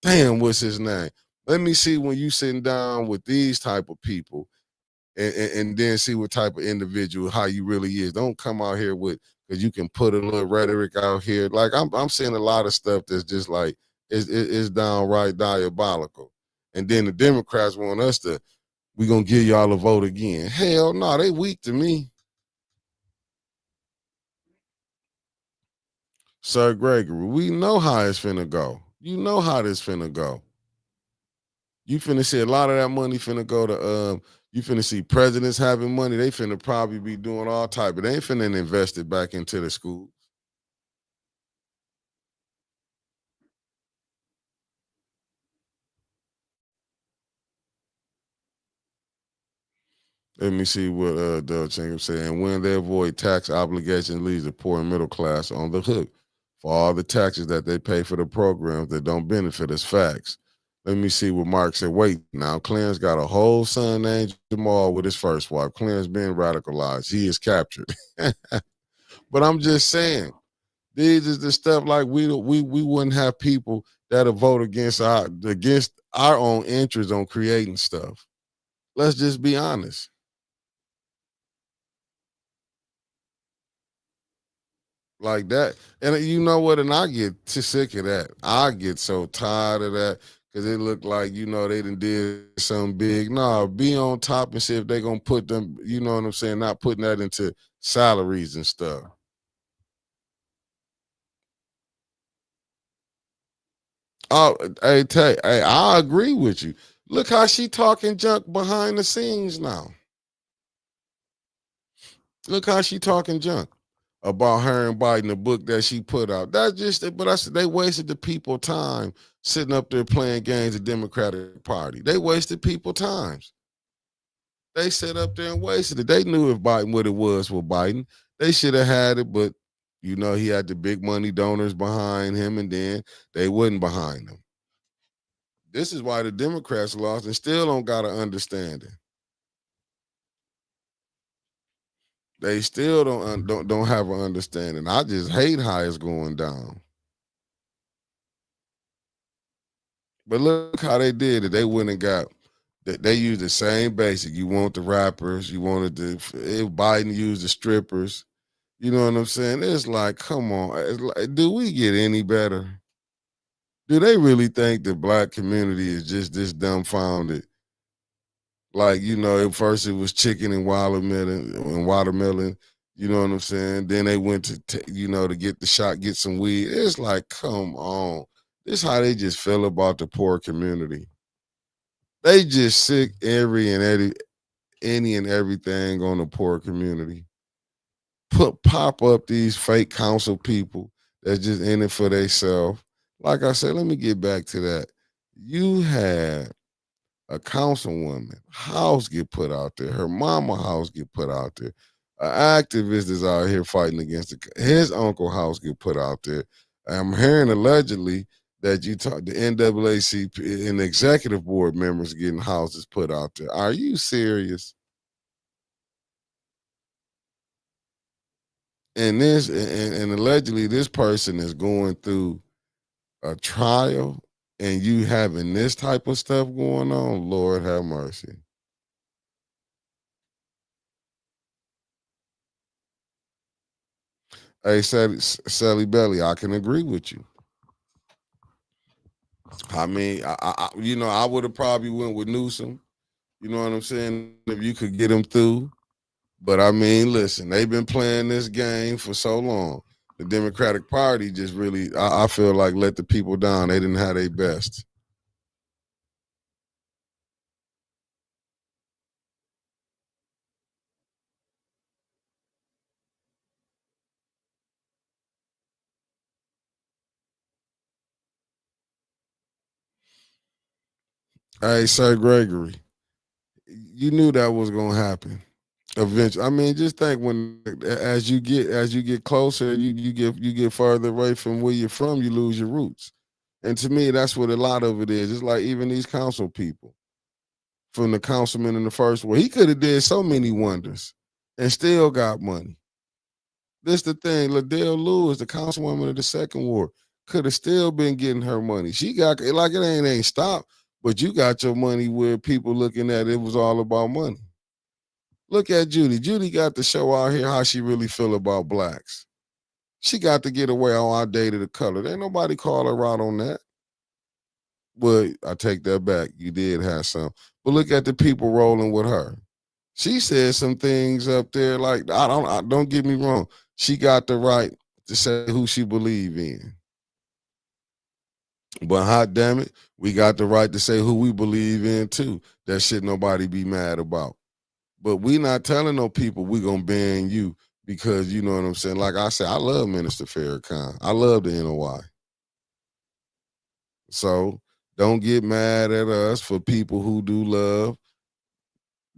What's his name? Let me see when you sitting down with these type of people and then see what type of individual, how you really is. Don't come out here with because you can put a little rhetoric out here. Like I'm seeing a lot of stuff that's just like it's downright diabolical. And then the Democrats want us to, we're gonna give y'all a vote again. Hell no, they weak to me. Sir Gregory, we know how it's finna go. You know how this finna go. You finna see a lot of that money finna go to you finna see presidents having money. They finna probably be doing all type, but they ain't finna invest it back into the school. Let me see what Doug Chingham said. And when they avoid tax obligations, leaves the poor and middle class on the hook for all the taxes that they pay for the programs that don't benefit us. Facts. Let me see what Mark said. Wait, now Clarence got a whole son named Jamal with his first wife. Clarence being radicalized. He is captured. But I'm just saying, these is the stuff like we wouldn't have people that'll vote against our own interests on creating stuff. Let's just be honest. Like that. And you know what? And I get too sick of that. I get so tired of that because it looked like, they done did something big. No, be on top and see if they going to put them, you know what I'm saying, not putting that into salaries and stuff. Oh, hey, I agree with you. Look how she talking junk behind the scenes now. Look how she talking junk about her and Biden, the book that she put out. That's just, but they wasted the people time sitting up there playing games the Democratic Party. They wasted people times. They sat up there and wasted it. They knew if Biden what it was for Biden. They should have had it, but he had the big money donors behind him, and then they wasn't behind him. This is why the Democrats lost and still don't got an understanding. They still don't have an understanding. I just hate how it's going down. But look how they did it. They went and got. They used the same basic. You want the rappers. You wanted Biden used the strippers. You know what I'm saying? It's like, come on. Do we get any better? Do they really think the black community is just this dumbfounded? Like, at first it was chicken and watermelon, you know what I'm saying? Then they went to to get the shot, get some weed. It's like, come on. This is how they just feel about the poor community. They just sick any and everything on the poor community. Pop up these fake council people that's just in it for themselves. Like I said, let me get back to that. You had a councilwoman house get put out there, her mama house get put out there, an activist is out here fighting against his uncle house get put out there. I'm hearing allegedly that you talk the NAACP and the executive board members getting houses put out there. Are you serious? And and allegedly this person is going through a trial and you having this type of stuff going on, Lord have mercy. Hey, Sally Belly, I can agree with you. I mean, I would have probably went with Newsom. You know what I'm saying? If you could get him through. But I mean, listen, they've been playing this game for so long. The Democratic Party just really, I feel like, let the people down. They didn't have their best. Hey, Sir Gregory, you knew that was gonna happen eventually. I mean, just think when as you get closer, you get further away from where you're from, you lose your roots. And to me, that's what a lot of it is. It's like even these council people, from the councilman in the first ward, he could have did so many wonders and still got money. This the thing. Liddell Lewis, the councilwoman of the second ward, could have still been getting her money. She got like it ain't stopped, but you got your money where people looking at it was all about money. Look at Judy. Judy got to show out here how she really feel about blacks. She got to get away on our day to the color. Ain't nobody call her out on that. But I take that back. You did have some. But look at the people rolling with her. She said some things up there like don't get me wrong. She got the right to say who she believe in. But hot damn it, we got the right to say who we believe in too. That shit nobody be mad about. But we not telling no people we gonna ban you because you know what I'm saying. Like I said, I love Minister Farrakhan. I love the NOI. So don't get mad at us for people who do love.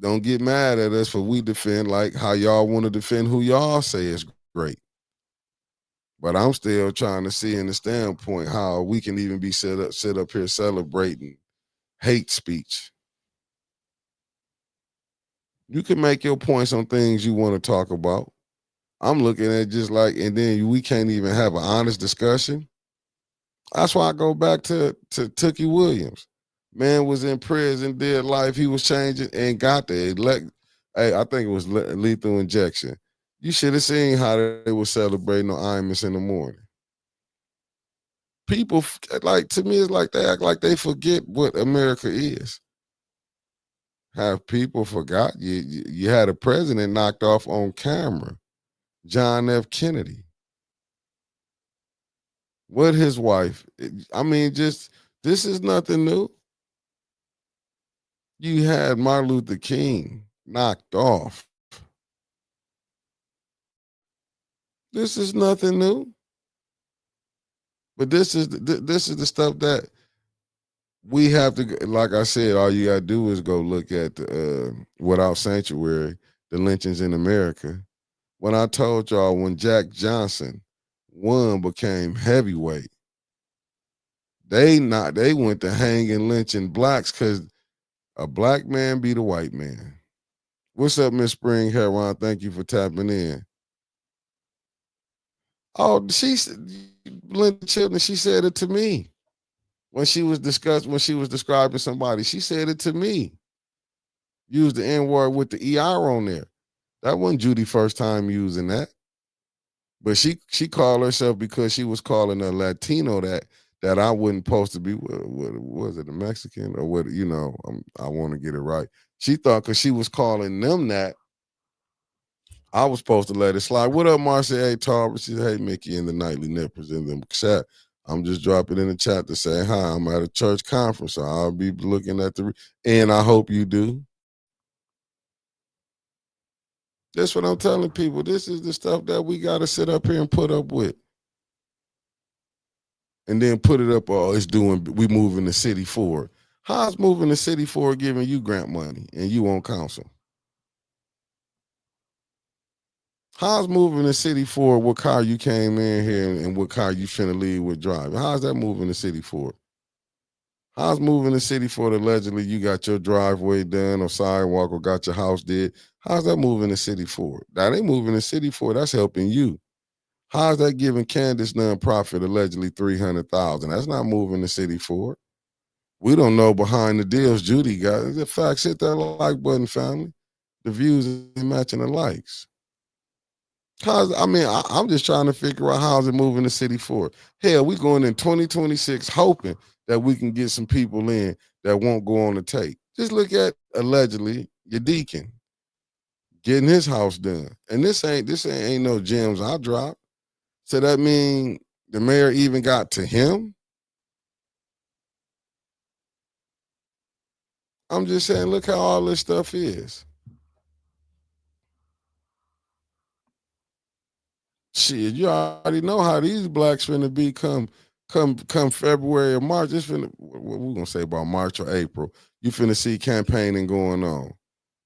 Don't get mad at us for we defend like how y'all want to defend who y'all say is great. But I'm still trying to see in the standpoint how we can even be sit up here celebrating hate speech. You can make your points on things you want to talk about. I'm looking at just like, and then we can't even have an honest discussion. That's why I go back to Tookie Williams. Man was in prison, did life. He was changing and got the elect. Hey, I think it was lethal injection. You should have seen how they were celebrating on Imus in the morning. People like to me, it's like they act like they forget what America is. Have people forgot? You had a president knocked off on camera, John F. Kennedy. What his wife? I mean, just this is nothing new. You had Martin Luther King knocked off. This is nothing new. But this is the stuff that we have to. Like I said, all you gotta do is go look at the Without Sanctuary, the lynchings in America. When I told y'all when Jack Johnson won, became heavyweight, they went to hanging lynching blacks because a black man beat a white man. What's up, Miss Spring Heron? Thank you for tapping in. Oh, Linda Chilton, she said it to me when she was describing somebody. She said it to me. Used the N-word with the ER on there. That wasn't Judy first time using that. But she called herself because she was calling a Latino that I wasn't supposed to be. What was it, a Mexican or what? You know, I want to get it right. She thought because she was calling them that, I was supposed to let it slide. What up, Marcia A. Tarver? She said, hey, Mickey and the Nightly Nippers in the chat. I'm just dropping in the chat to say hi. I'm at a church conference, so I'll be looking at and I hope you do. That's what I'm telling people. This is the stuff that we got to sit up here and put up with. And then put it up, we moving the city forward. How's moving the city forward giving you grant money and you on council? How's moving the city forward? What car you came in here and what car you finna leave with driving? How's that moving the city forward? How's moving the city forward? Allegedly, you got your driveway done or sidewalk or got your house did. How's that moving the city forward? That ain't moving the city forward. That's helping you. How's that giving Candace nonprofit allegedly 300,000? That's not moving the city forward. We don't know behind the deals Judy got. The facts, hit that like button, family. The views ain't matching the likes. I'm just trying to figure out how's it moving the city forward. Hell, we going in 2026 hoping that we can get some people in that won't go on the tape. Just look at allegedly your deacon getting his house done. And this ain't no gems I dropped. So that mean the mayor even got to him? I'm just saying, look how all this stuff is. Shit, you already know how these blacks finna be come February or March. It's finna, what we gonna say about March or April. You finna see campaigning going on.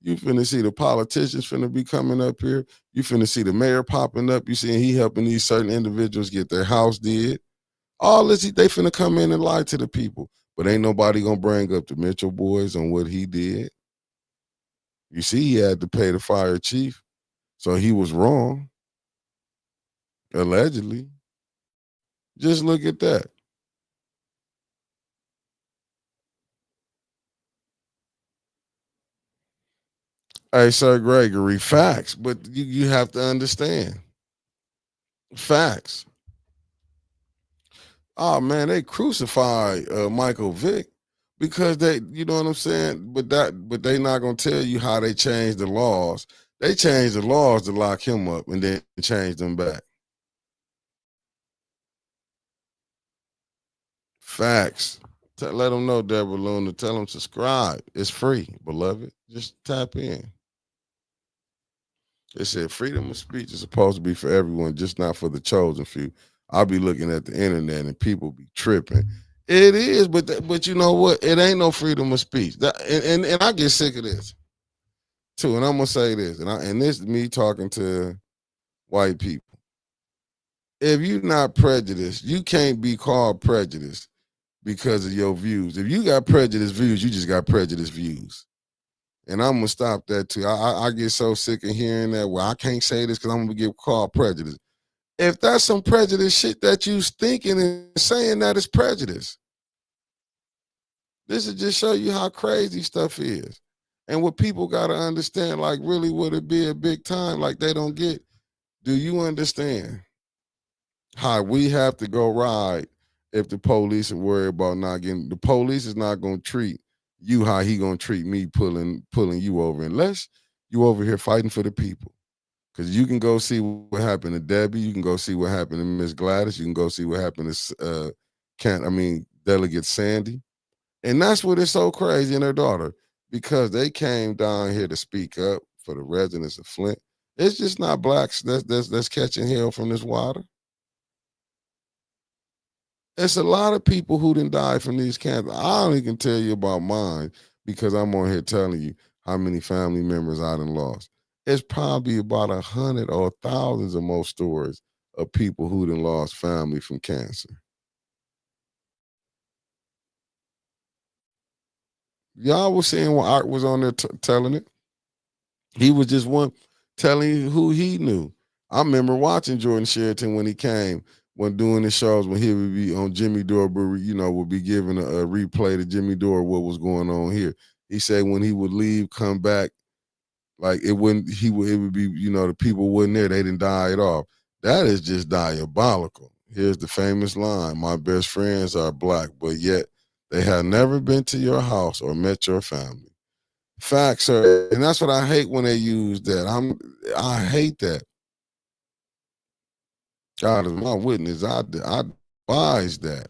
You finna see the politicians finna be coming up here. You finna see the mayor popping up. You seeing he helping these certain individuals get their house did. All this, they finna come in and lie to the people. But ain't nobody gonna bring up the Mitchell boys on what he did. You see, he had to pay the fire chief, so he was wrong, allegedly. Just look at that. Hey, Sir Gregory, facts, but you have to understand. Facts. Oh man, they crucified Michael Vick because you know what I'm saying. But they not gonna tell you how they changed the laws. They changed the laws to lock him up and then changed them back. Facts. Let them know, Deborah Luna. Tell them subscribe. It's free, beloved. Just tap in. They said freedom of speech is supposed to be for everyone, just not for the chosen few. I'll be looking at the internet and people be tripping. It is, but you know what? It ain't no freedom of speech. And I get sick of this too. And I'm gonna say this, and this is me talking to white people. If you're not prejudiced, you can't be called prejudiced because of your views. If you got prejudiced views, you just got prejudiced views. And I'm gonna stop that too. I get so sick of hearing that. Well, I can't say this because I'm gonna get called prejudice. If that's some prejudice shit that you thinking and saying, that is prejudice. This is just show you how crazy stuff is. And what people gotta understand, like really would it be a big time, like they don't get. Do you understand how we have to go ride if the police are worried about not getting, the police is not gonna treat you how he gonna treat me pulling you over unless you over here fighting for the people. Because you can go see what happened to Debbie, you can go see what happened to Miss Gladys, you can go see what happened to Delegate Sandy. And that's what is so crazy in her daughter, because they came down here to speak up for the residents of Flint. It's just not blacks that's catching hell from this water. It's a lot of people who didn't die from these cancers. I only can tell you about mine because I'm on here telling you how many family members I done lost. It's probably about 100 or thousands of more stories of people who done lost family from cancer. Y'all was seeing what Art was on there telling it. He was just one telling you who he knew. I remember watching Jordan Sheraton when he came, when doing the shows, when he would be on Jimmy Dore, would be giving a replay to Jimmy Dore what was going on here. He said when he would leave, come back, like it would be, the people wasn't there, they didn't die it off. That is just diabolical. Here's the famous line: my best friends are black, but yet they have never been to your house or met your family. Facts, sir. And that's what I hate when they use that. I hate that. God is my witness. I despise that.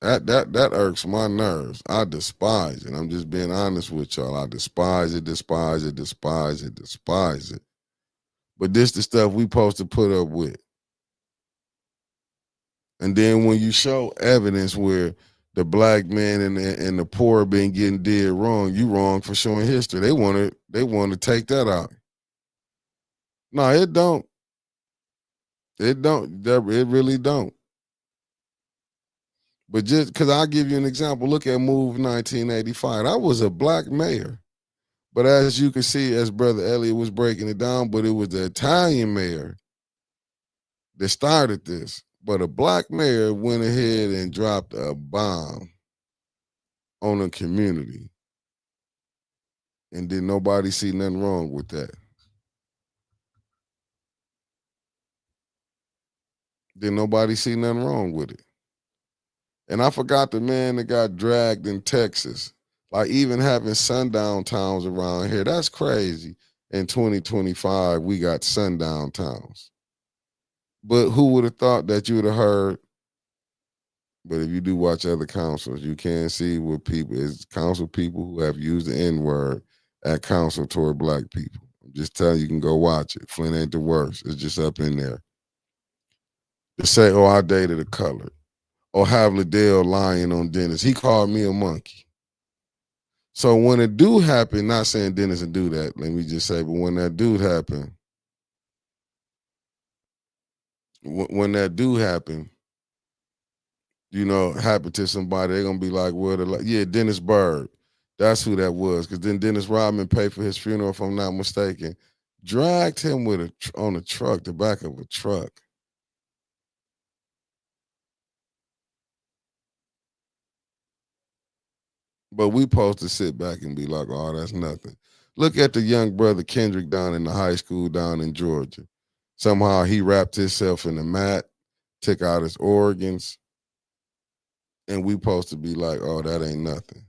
That irks my nerves. I despise it. I'm just being honest with y'all. I despise it, despise it, despise it, despise it. But this the stuff we supposed to put up with. And then when you show evidence where the black man and the poor been getting dead wrong. You wrong for showing history. They want to take that out. No, it don't. It don't. It really don't. But just because I'll give you an example, look at Move 1985. That was a black mayor. But as you can see, as Brother Elliot was breaking it down, but it was the Italian mayor that started this. But a black mayor went ahead and dropped a bomb on a community. And did nobody see nothing wrong with that? Did nobody see nothing wrong with it? And I forgot the man that got dragged in Texas. Like even having sundown towns around here, that's crazy. In 2025, we got sundown towns. But who would have thought that you would have heard? But if you do watch other councils, you can see what people is council people who have used the N-word at council toward black people. I'm just telling you, you can go watch it. Flint ain't the worst. It's just up in there. To say, oh, I dated a colored. Or have Liddell lying on Dennis. He called me a monkey. So when it do happen, not saying Dennis would do that, let me just say, but when that do happen, happen to somebody, they're gonna be like, well, yeah, Dennis Byrd. That's who that was. Because then Dennis Rodman paid for his funeral, if I'm not mistaken. Dragged him on a truck, the back of a truck. But we supposed to sit back and be like, oh, that's nothing. Look at the young brother Kendrick down in the high school down in Georgia. Somehow he wrapped himself in a mat, took out his organs, and we supposed to be like, oh, that ain't nothing.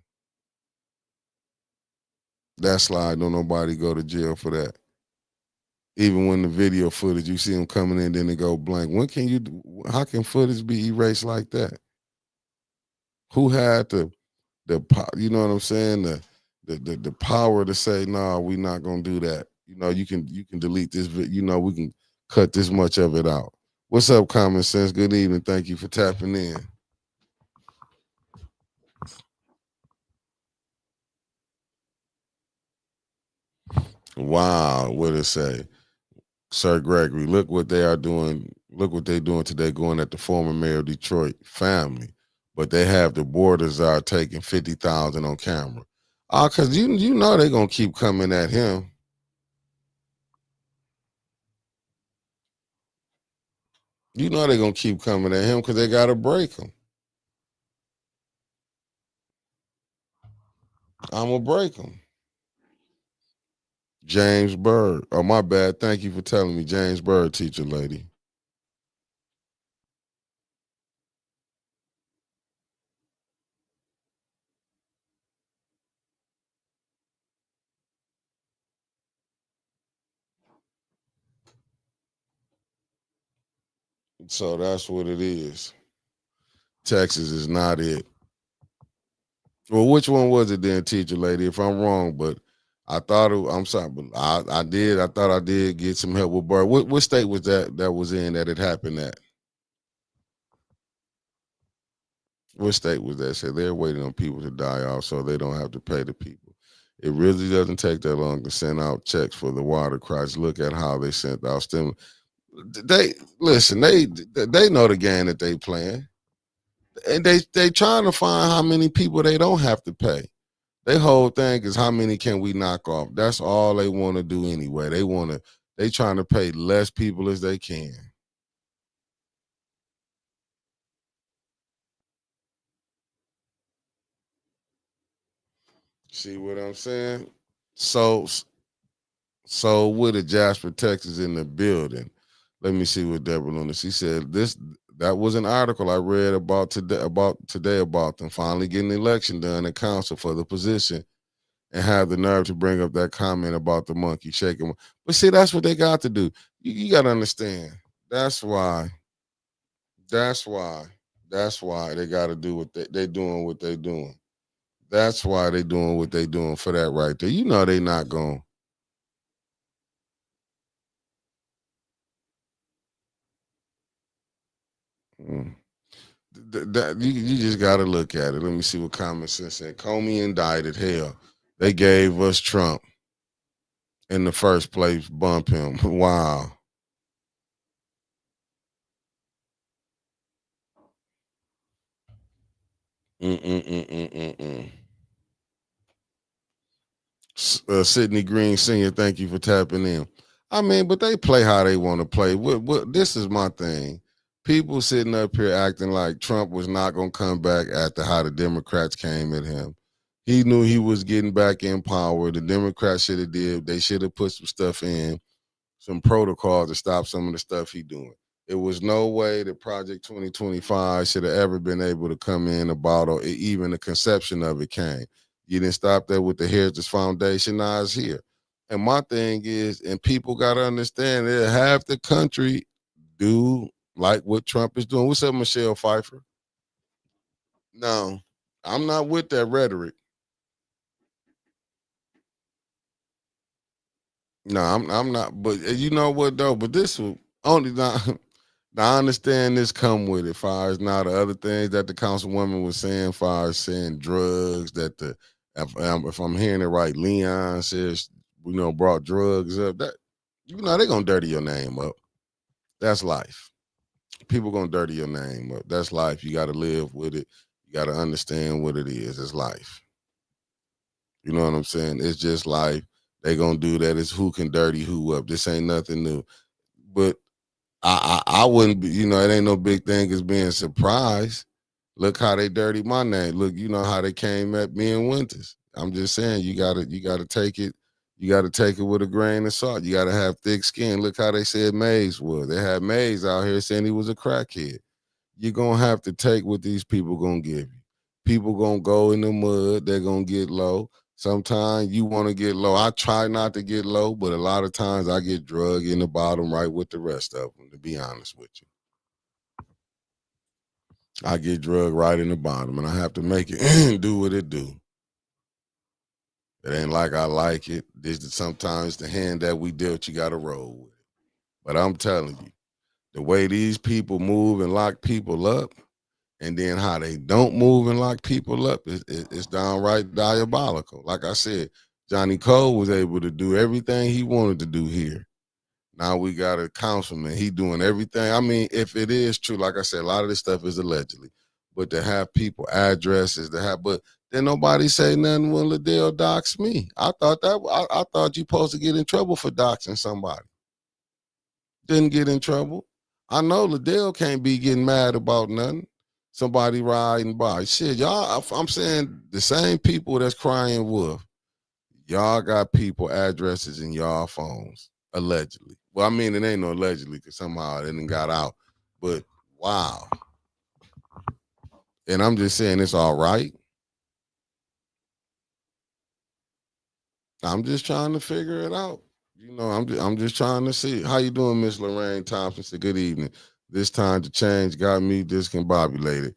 That slide, don't nobody go to jail for that. Even when the video footage, you see him coming in, then it go blank. How can footage be erased like that? Who had you know what I'm saying? The power to say, no, we're not gonna do that. You can delete this, we can cut this much of it out. What's up, Common Sense? Good evening. Thank you for tapping in. Wow, what it say? Sir Gregory, look what they are doing. Look what they're doing today, going at the former mayor of Detroit family. But they have the borders are taking 50,000 on camera. Because you know they're going to keep coming at him. You know they're going to keep coming at him because they got to break him. I'm going to break him. James Bird. Oh, my bad. Thank you for telling me. James Bird, teacher lady. So that's what it is. Texas is not it. Well, which one was it then, teacher lady? If I'm wrong, but I thought I'm sorry, but I did. I thought I did get some help with Bird. What state was that was in that it happened at? What state was that? Said they're waiting on people to die off so they don't have to pay the people. It really doesn't take that long to send out checks for the water crisis. Look at how they sent out stimulus. They listen. They know the game that they playing, and they trying to find how many people they don't have to pay. Their whole thing is how many can we knock off? That's all they want to do anyway. They trying to pay less people as they can. See what I'm saying? So with a Jasper, Texas in the building. Let me see what Deborah Luna. She said that was an article I read about today about them finally getting the election done in council for the position and have the nerve to bring up that comment about the monkey shaking. But see, that's what they got to do. You got to understand. That's why they got to do what they doing what they doing. That's why they doing what they doing for that right there. You know they not going. You just got to look at it. Let me see what common sense said. Comey indicted. Hell, they gave us Trump in the first place. Bump him. Wow. Mm-mm-mm-mm-mm-mm. Sidney Green Sr., thank you for tapping in. I mean, but they play how they want to play. This is my thing. People sitting up here acting like Trump was not going to come back after how the Democrats came at him. He knew he was getting back in power. The Democrats should have did. They should have put some stuff in, some protocol to stop some of the stuff he doing. It was no way that Project 2025 should have ever been able to come in about, or even the conception of it came. You didn't stop there with the Heritage Foundation. Now it's here. And my thing is, and people got to understand that half the country do like what Trump is doing. What's up, Michelle Pfeiffer? No, I'm not with that rhetoric. No, I'm not. But you know what though? But this will only not. Now, I understand this come with it. Far as now the other things that the councilwoman was saying, far as saying drugs, that the if I'm hearing it right, Leon says brought drugs up. That they're gonna dirty your name up. That's life. People gonna dirty your name up. That's life. You got to live with it. You got to understand what it is. It's life. You know what I'm saying? It's just life. They gonna do that. It's who can dirty who up. This ain't nothing new. But I wouldn't be, it ain't no big thing as being surprised. Look how they dirty my name. Look, you know how they came at me and Winters. I'm just saying you gotta take it, with a grain of salt. You gotta have thick skin. Look how they said Mays was. They had Mays out here saying he was a crackhead. You're gonna have to take what these people gonna give you. People gonna go in the mud, they're gonna get low. Sometimes you want to get low. I try not to get low, but a lot of times I get drug in the bottom right with the rest of them, to be honest with you. I get drug right in the bottom, and I have to make it do what it do. It ain't like I like it. This is sometimes the hand that we dealt, you got to roll with it. But I'm telling you, the way these people move and lock people up, and then how they don't move and lock people up, it's downright diabolical. Like I said, Johnny Cole was able to do everything he wanted to do here. Now we got a councilman. He doing everything. I mean, if it is true, like I said, a lot of this stuff is allegedly. But to have people addresses, but then nobody say nothing when Liddell doxed me. I thought you supposed to get in trouble for doxing somebody. Didn't get in trouble. I know Liddell can't be getting mad about nothing. Somebody riding by. Shit, y'all, I'm saying the same people that's crying wolf, y'all got people addresses in y'all phones, allegedly. Well, I mean, it ain't no allegedly because somehow it didn't got out. But wow. And I'm just saying it's all right. I'm just trying to figure it out. I'm just trying to see. How you doing, Miss Lorraine Thompson? Said, good evening. This time to change got me discombobulated.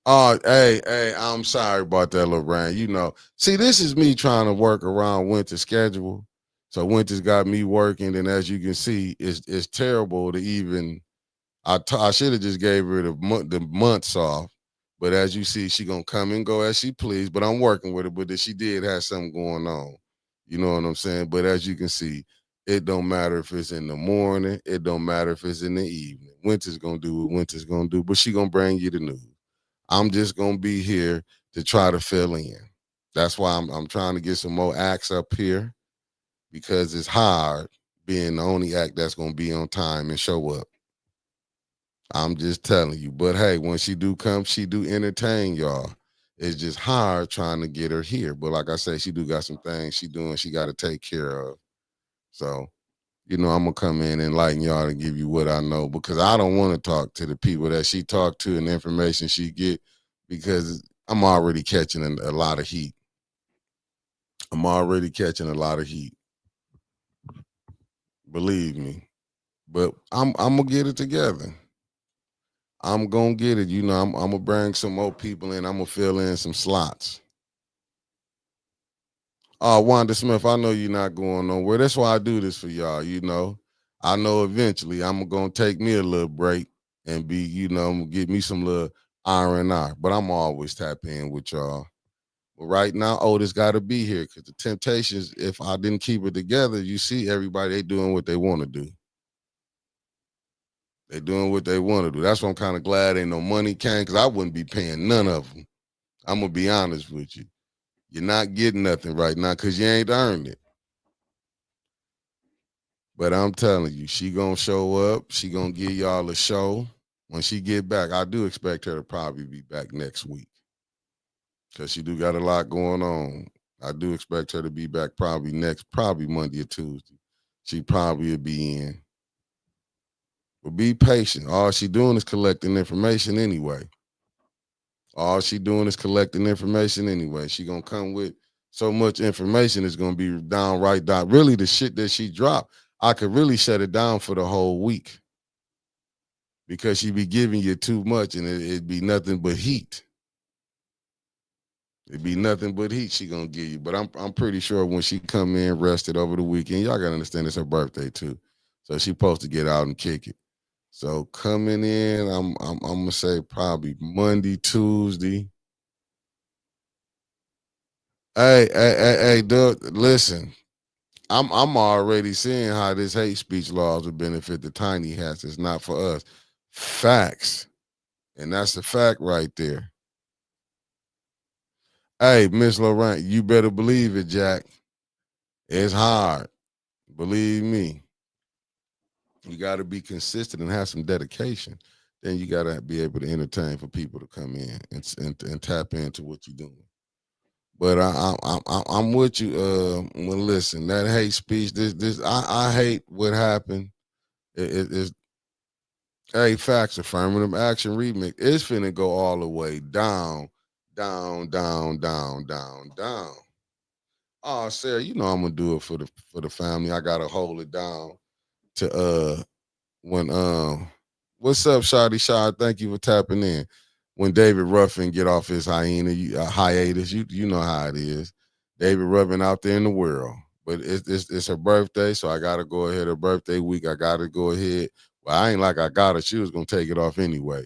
Oh, hey, I'm sorry about that, Lorraine. See, this is me trying to work around Winter's schedule. So Winter's got me working, and as you can see, it's terrible to even. I should have just gave her the months off, but as you see, she gonna come and go as she please. But I'm working with her. But she did have something going on. You know what I'm saying? But as you can see, it don't matter if it's in the morning. It don't matter if it's in the evening. Winter's gonna do what Winter's gonna do, but she gonna bring you the news. I'm just gonna be here to try to fill in. That's why I'm trying to get some more acts up here because it's hard being the only act that's gonna be on time and show up. I'm just telling you. But hey, when she do come, she do entertain y'all. It's just hard trying to get her here. But like I say, she do got some things she doing she got to take care of. So, I'm gonna come in and enlighten y'all to give you what I know because I don't want to talk to the people that she talked to and the information she get because I'm already catching a lot of heat. I'm already catching a lot of heat. Believe me. But I'm gonna get it together. I'm gonna get it. I'm gonna bring some more people in. I'm gonna fill in some slots. Wanda Smith, I know you're not going nowhere. That's why I do this for y'all. I know eventually I'm gonna take me a little break and be, get me some little. R&R. But I'm always tap in with y'all. But right now, Otis got to be here because the Temptations, if I didn't keep it together, you see everybody, they doing what they want to do. They doing what they want to do. That's why I'm kind of glad ain't no money came because I wouldn't be paying none of them. I'm going to be honest with you. You're not getting nothing right now because you ain't earned it. But I'm telling you, she going to show up. She going to give y'all a show. When she get back, I do expect her to probably be back next week because she do got a lot going on. I do expect her to be back probably Monday or Tuesday. She probably will be in. But be patient. All she doing is collecting information anyway. She gonna come with so much information, it's gonna be downright down. Really, the shit that she dropped, I could really shut it down for the whole week because she be giving you too much, and it'd be nothing but heat. It'd be nothing but heat she gonna give you. But I'm pretty sure when she come in rested over the weekend, y'all gotta understand it's her birthday too, so she supposed to get out and kick it. So coming in, I'm gonna say probably Monday, Tuesday. Hey, Doug, listen. I'm already seeing how this hate speech laws will benefit the tiny hats. It's not for us. Facts. And that's a fact right there. Hey, Miss Laurent, you better believe it, Jack. It's hard. Believe me. You got to be consistent and have some dedication. Then you got to be able to entertain for people to come in and tap into what you're doing. But I'm with you. Well, listen, that hate speech. I hate what happened. It's facts. Affirmative action remix. It's finna go all the way down, down, down, down, down, down. Oh, Sarah, you know I'm gonna do it for the family. I gotta hold it down to when what's up, Shotty Shot? Thank you for tapping in. When David Ruffin get off his hiatus, you know how it is. David Ruffin out there in the world, but it's her birthday, so I gotta go ahead. Her birthday week, I gotta go ahead. Well, I ain't like I got her. She was gonna take it off anyway.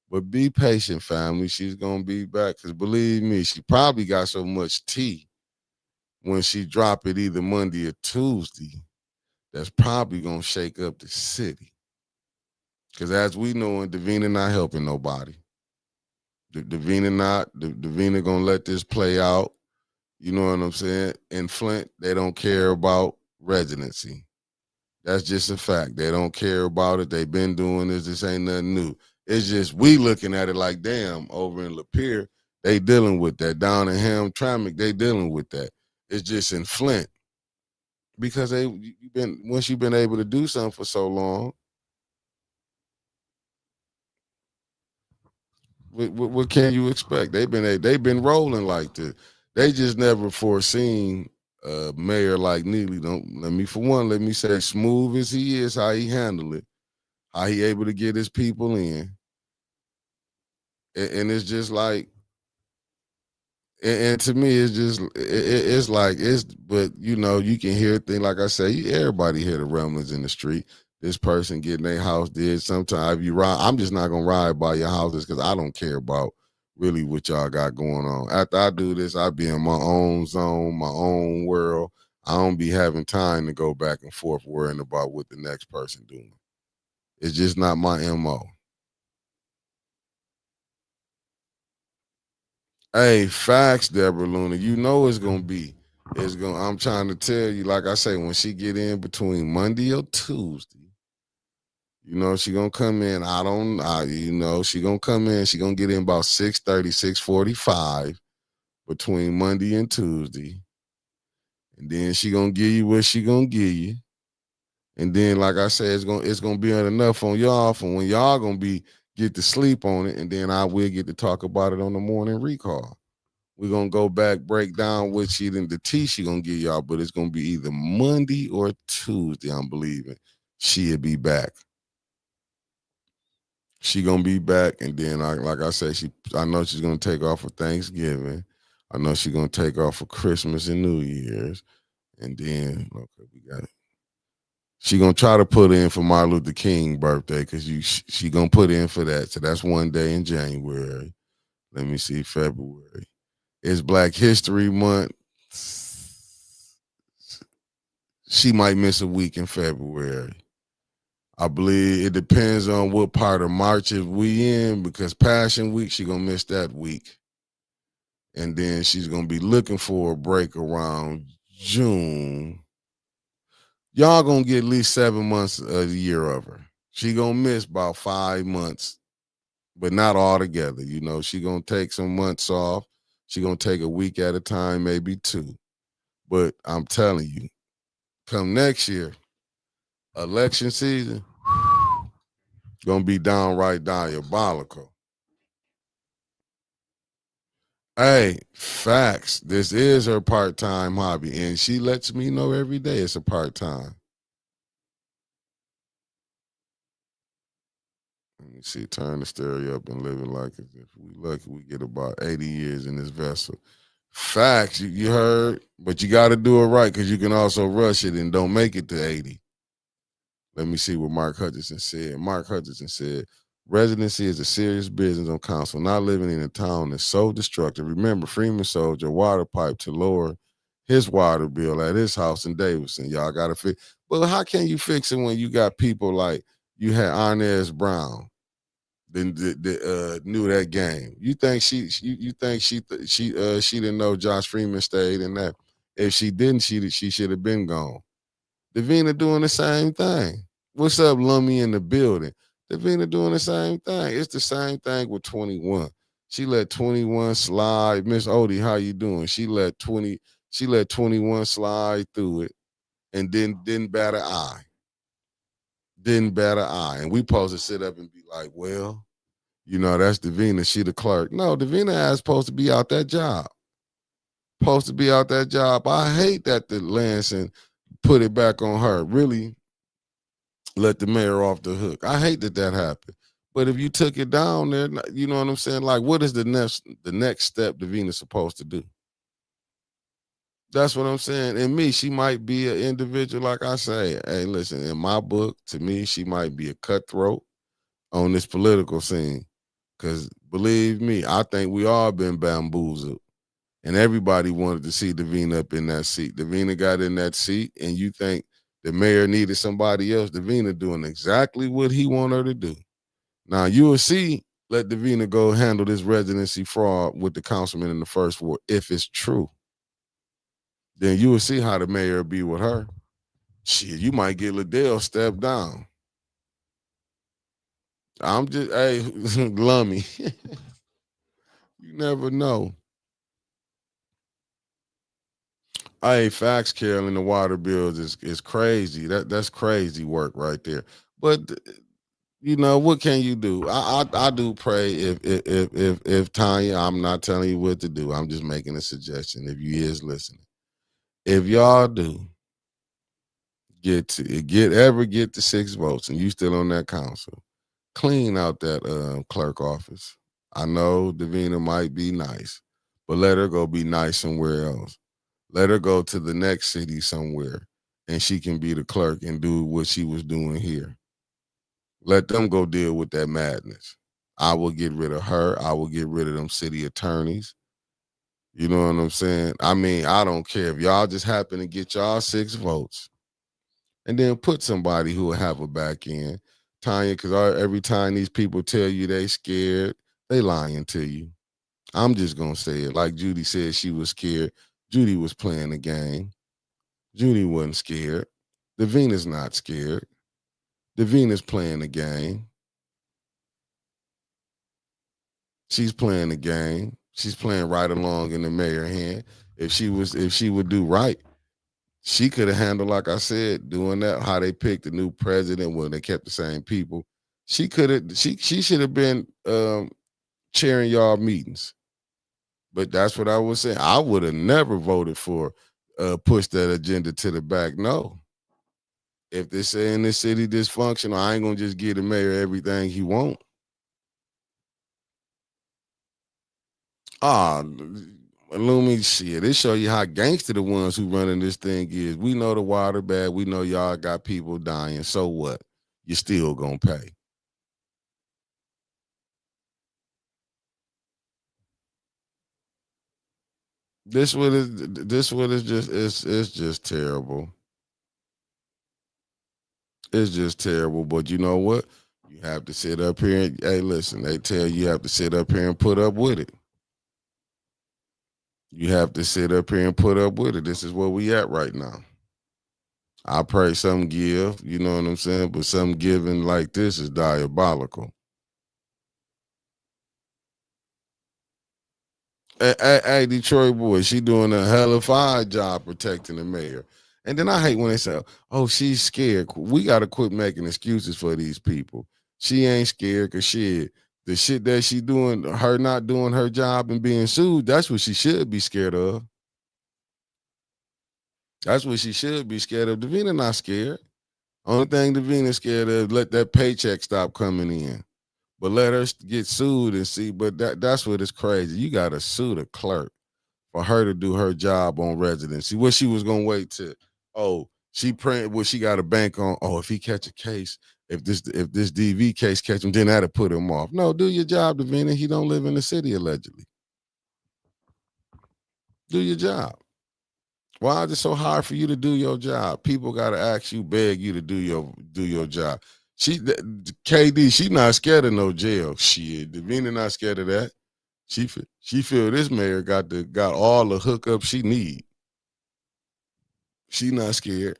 But be patient, family. She's gonna be back because believe me, she probably got so much tea when she drop it either Monday or Tuesday. That's probably gonna shake up the city. Because as we know, Davina not helping nobody. Davina gonna let this play out. You know what I'm saying? In Flint, they don't care about residency. That's just a fact. They don't care about it. They've been doing this. This ain't nothing new. It's just we looking at it like, damn, over in Lapeer, they dealing with that. Down in Hamtramck, they dealing with that. It's just in Flint. Because once you've been able to do something for so long, what can you expect? They've been rolling like this. They just never foreseen a mayor like Neely. Let me say, smooth as he is, how he handled it, how he able to get his people in, and it's just like, and to me, it's just it's like it's. But you know, you can hear things like I say. Everybody hear the rumblings in the street. This person getting their house did. Sometimes if you ride, I'm just not gonna ride by your houses because I don't care about really what y'all got going on. After I do this, I be in my own zone, my own world. I don't be having time to go back and forth worrying about what the next person doing. It's just not my MO. Hey, facts, Deborah Luna. You know it's gonna be. I'm trying to tell you, like I say, when she get in between Monday or Tuesday, you know, she gonna come in. She gonna come in. She gonna get in about 6:30, 6:45 between Monday and Tuesday. And then she gonna give you what she gonna give you. And then, like I said, it's gonna be enough on y'all for when y'all gonna get to sleep on it. And then I will get to talk about it on the morning recall. We're gonna go back, break down what the tea she gonna give y'all, but it's gonna be either Monday or Tuesday, I'm believing. She'll be back. She gonna be back, and then like I said, I know she's gonna take off for Thanksgiving. I know she's gonna take off for Christmas and New Year's, and then okay, we got it. She gonna try to put in for Martin Luther King birthday because she gonna put in for that. So that's one day in January. Let me see, February. It's Black History Month. She might miss a week in February. I believe it depends on what part of March is we in, because Passion Week, she gonna miss that week. And then she's gonna be looking for a break around June. Y'all gonna get at least 7 months of the year of her. She gonna miss about 5 months, but not all together. You know, she gonna take some months off. She gonna take a week at a time, maybe 2. But I'm telling you, come next year, election season, gonna be downright diabolical. Hey, facts. This is her part-time hobby, and she lets me know every day it's a part-time. Let me see, turn the stereo up and live it like as if we lucky we get about 80 years in this vessel. Facts, you heard, but you got to do it right because you can also rush it and don't make it to 80. Let me see what Mark Hutchinson said. Mark Hutchinson said, residency is a serious business on council. Not living in a town is so destructive. Remember, Freeman sold your water pipe to lower his water bill at his house in Davidson. Y'all got to fix. Well, how can you fix it when you got people like you had Arnez Brown, knew that game? You think she didn't know Josh Freeman stayed in that? If she didn't, she should have been gone. Davina doing the same thing. What's up, Lummy in the building? Davina doing the same thing. It's the same thing with 21. She let 21 slide. Miss Odie, how you doing? She let 21 slide through it and didn't bat an eye. Didn't bat an eye. And we supposed to sit up and be like, well, you know, that's Davina. She the clerk. No, Davina ass supposed to be out that job. Supposed to be out that job. I hate that the Lansing put it back on her. Really let the mayor off the hook. I hate that happened. But if you took it down there, you know what I'm saying? Like, what is the next step Davina's supposed to do? That's what I'm saying. And me, she might be an individual, like I say. Hey, listen, in my book, to me, she might be a cutthroat on this political scene. Because believe me, I think we all been bamboozled. And everybody wanted to see Davina up in that seat. Davina got in that seat, and you think the mayor needed somebody else. Davina doing exactly what he want her to do. Now, you will see, let Davina go handle this residency fraud with the councilman in the first ward. If it's true, then you will see how the mayor be with her. Shit, you might get Liddell step down. I'm just, hey, Lummy. You never know. Hey, facts, Carolyn, the water bills is crazy. That's crazy work right there. But you know, what can you do? I do pray if Tanya, I'm not telling you what to do. I'm just making a suggestion. If you is listening, if y'all do get the 6 votes and you still on that council, clean out that clerk office. I know Davina might be nice, but let her go be nice somewhere else. Let her go to the next city somewhere, and she can be the clerk and do what she was doing here. Let them go deal with that madness. I will get rid of her. I will get rid of them city attorneys. You know what I'm saying? I mean, I don't care if y'all just happen to get y'all 6 votes and then put somebody who will have a back end. Tanya, because every time these people tell you they scared, they lying to you. I'm just going to say it. Like Judy said she was scared. Judy was playing the game. Judy wasn't scared. Davina's not scared. Davina's playing the game. She's playing the game. She's playing right along in the mayor hand. If she would do right, she could have handled, like I said, doing that, how they picked the new president when they kept the same people. She should have been chairing y'all meetings. But that's what I was saying. I would have never voted for push that agenda to the back. No. If they say in this city dysfunctional, I ain't gonna just give the mayor everything he want. Lumi, shit, it show you how gangster the ones who running this thing is. We know the water bad. We know y'all got people dying. So what? You still gonna pay. This what is just it's just terrible. It's just terrible. But you know what? You have to sit up here and hey, listen, they tell you have to sit up here and put up with it. You have to sit up here and put up with it. This is where we at right now. I pray some give, you know what I'm saying? But some giving like this is diabolical. Hey, Detroit boy, she doing a hell of a fine job protecting the mayor. And then I hate when they say, "Oh, she's scared." We got to quit making excuses for these people. She ain't scared because shit, the shit that she doing, her not doing her job and being sued, that's what she should be scared of. That's what she should be scared of. Davina not scared. Only thing Davina's scared of, let that paycheck stop coming in. But let her get sued and see. But that's what is crazy. You got to sue the clerk for her to do her job on residency. What she was gonna wait to, oh, she praying what she got a bank on. Oh, if he catch a case, if this DV case catch him, then that'll put him off. No, do your job, Davina. He don't live in the city allegedly. Do your job. Why is it so hard for you to do your job? People gotta ask you, beg you to do your job. KD, she not scared of no jail. Shit, Davina not scared of that. She feel this mayor got all the hookups she need. She not scared.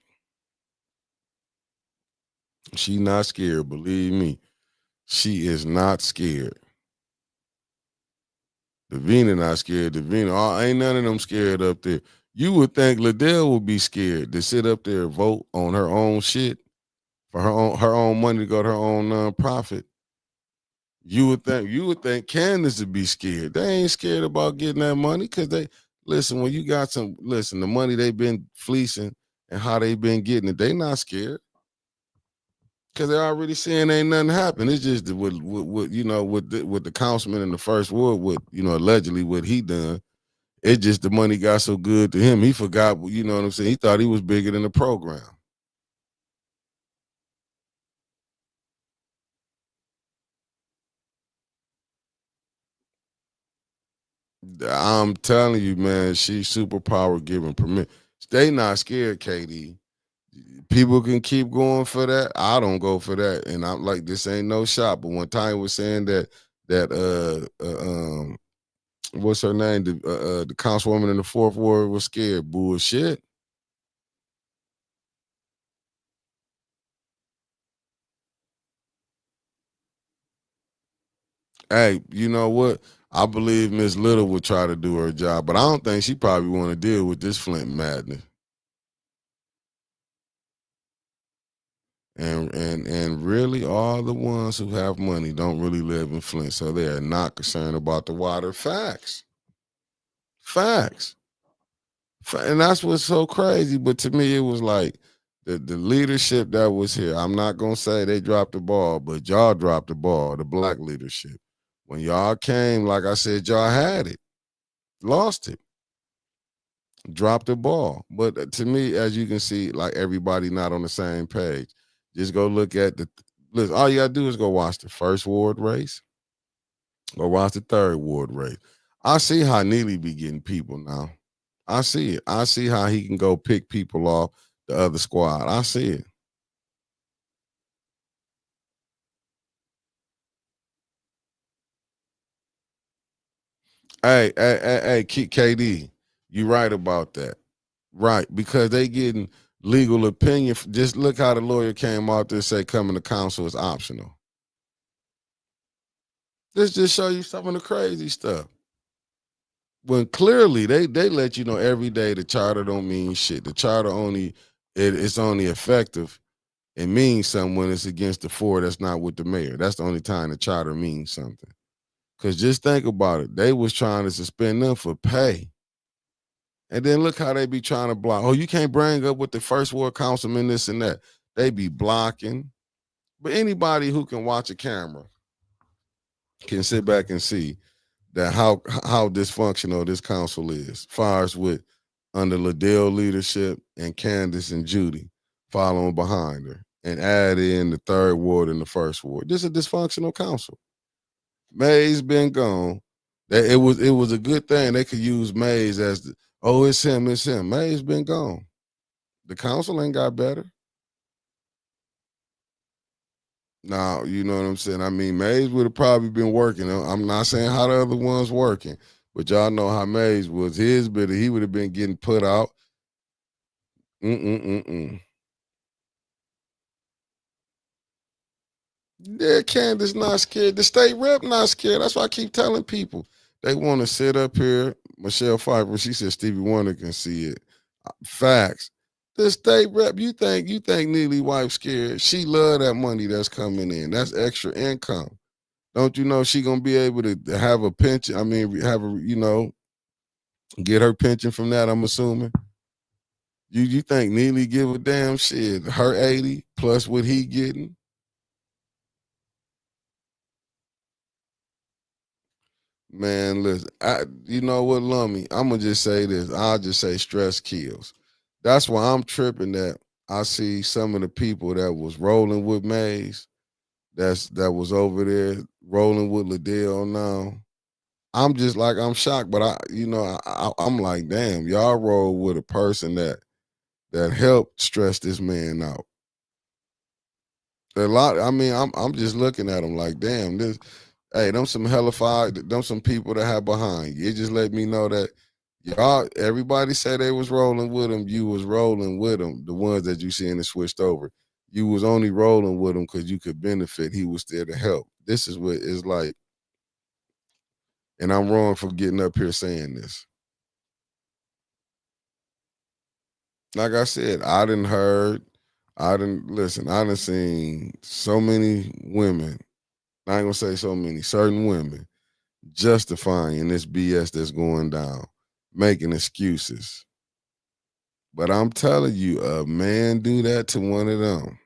She not scared. Believe me, she is not scared. Davina not scared. Davina, ain't none of them scared up there. You would think Liddell would be scared to sit up there and vote on her own shit for her own money to go to her own nonprofit. You would think Candace would be scared. They ain't scared about getting that money because they listen, when you got the money they've been fleecing and how they been getting it, they not scared. Because they're already saying ain't nothing happen. It's just with the councilman in the first ward, allegedly what he done. It just the money got so good to him, he forgot. You know what I'm saying? He thought he was bigger than the program. I'm telling you, man, she's superpower giving permit. They not scared, KD. People can keep going for that. I don't go for that, and I'm like, this ain't no shot. But when Tanya was saying that what's her name? The councilwoman in the fourth ward was scared. Bullshit. Hey, you know what? I believe Miss Little would try to do her job, but I don't think she probably want to deal with this Flint madness. And really, all the ones who have money don't really live in Flint, so they are not concerned about the water. Facts, facts. And that's what's so crazy. But to me, it was like the leadership that was here. I'm not gonna say they dropped the ball, but y'all dropped the ball. The black leadership. When y'all came, like I said, y'all had it, lost it, dropped the ball. But to me, as you can see, like everybody not on the same page. Just go look at listen. All you gotta do is go watch the first ward race, go watch the third ward race. I see how Neely be getting people now. I see it. I see how he can go pick people off the other squad. I see it. Hey, KD, you right about that. Right, because they getting legal opinion. Just look how the lawyer came out there and say coming to council is optional. This just show you some of the crazy stuff. When clearly they let you know every day the charter don't mean shit. The charter it's only effective. It means something when it's against the four that's not with the mayor. That's the only time the charter means something. Cause just think about it. They was trying to suspend them for pay. And then look how they be trying to block. Oh, you can't bring up with the first ward councilman, this and that. They be blocking. But anybody who can watch a camera can sit back and see that how dysfunctional this council is. Far as with under Liddell leadership and Candace and Judy following behind her, and add in the third ward and the first ward. This is a dysfunctional council. May's been gone. That it was a good thing they could use Mays as the, oh, it's him, it's him. May's been gone. The council ain't got better. Now, you know what I'm saying? I mean, Mays would have probably been working. I'm not saying how the other ones working, but y'all know how Mays was. His bit, he would have been getting put out. Mm-mm-mm-mm. Yeah, Candace not scared. The state rep not scared. That's why I keep telling people. They want to sit up here. Michelle Pfeiffer, she said Stevie Wonder can see it. Facts. The state rep, you think Neely wife scared? She love that money that's coming in. That's extra income. Don't you know she gonna be able to have a pension? I mean, have a get her pension from that? I'm assuming. You think Neely give a damn shit? Her 80 plus what he getting? Man, listen, you know what, Lummy? I'm gonna just say this. I'll just say stress kills. That's why I'm tripping that I see some of the people that was rolling with Mays, that was over there rolling with Liddell now. I'm just like I'm shocked, but I'm like, damn, y'all roll with a person that helped stress this man out. A lot. I mean, I'm just looking at him like, damn, this. Hey, them some hellified, them some people that have behind you. It just let me know that y'all, everybody said they was rolling with him. You was rolling with them. The ones that you seen and switched over. You was only rolling with him because you could benefit. He was there to help. This is what it's like. And I'm wrong for getting up here saying this. Like I said, I didn't listen, I done seen so many women, I ain't gonna say so many, certain women justifying this BS that's going down, making excuses. But I'm telling you, a man do that to one of them.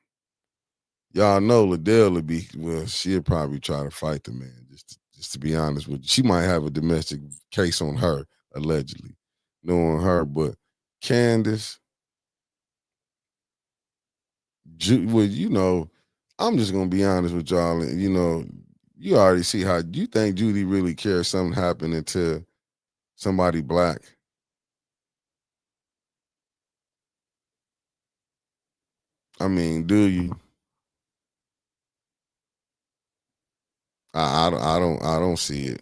Y'all know Liddell would be, well, she'll probably try to fight the man, just to be honest with you. She might have a domestic case on her, allegedly, knowing her. But Candace, well, I'm just gonna be honest with y'all. And you already see how you think Judy really cares something happening to somebody black. I mean, do you? I don't see it.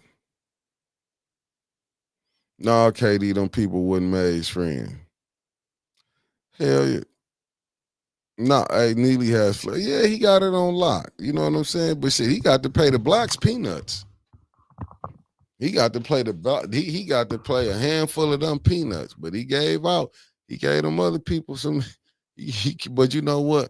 No, KD, them people wasn't May's friend. Hell yeah. No, hey, Neely has yeah, he got it on lock. You know what I'm saying? But shit, he got to pay the blacks peanuts. He got to play he got to play a handful of them peanuts, but he gave them other people some. But you know what?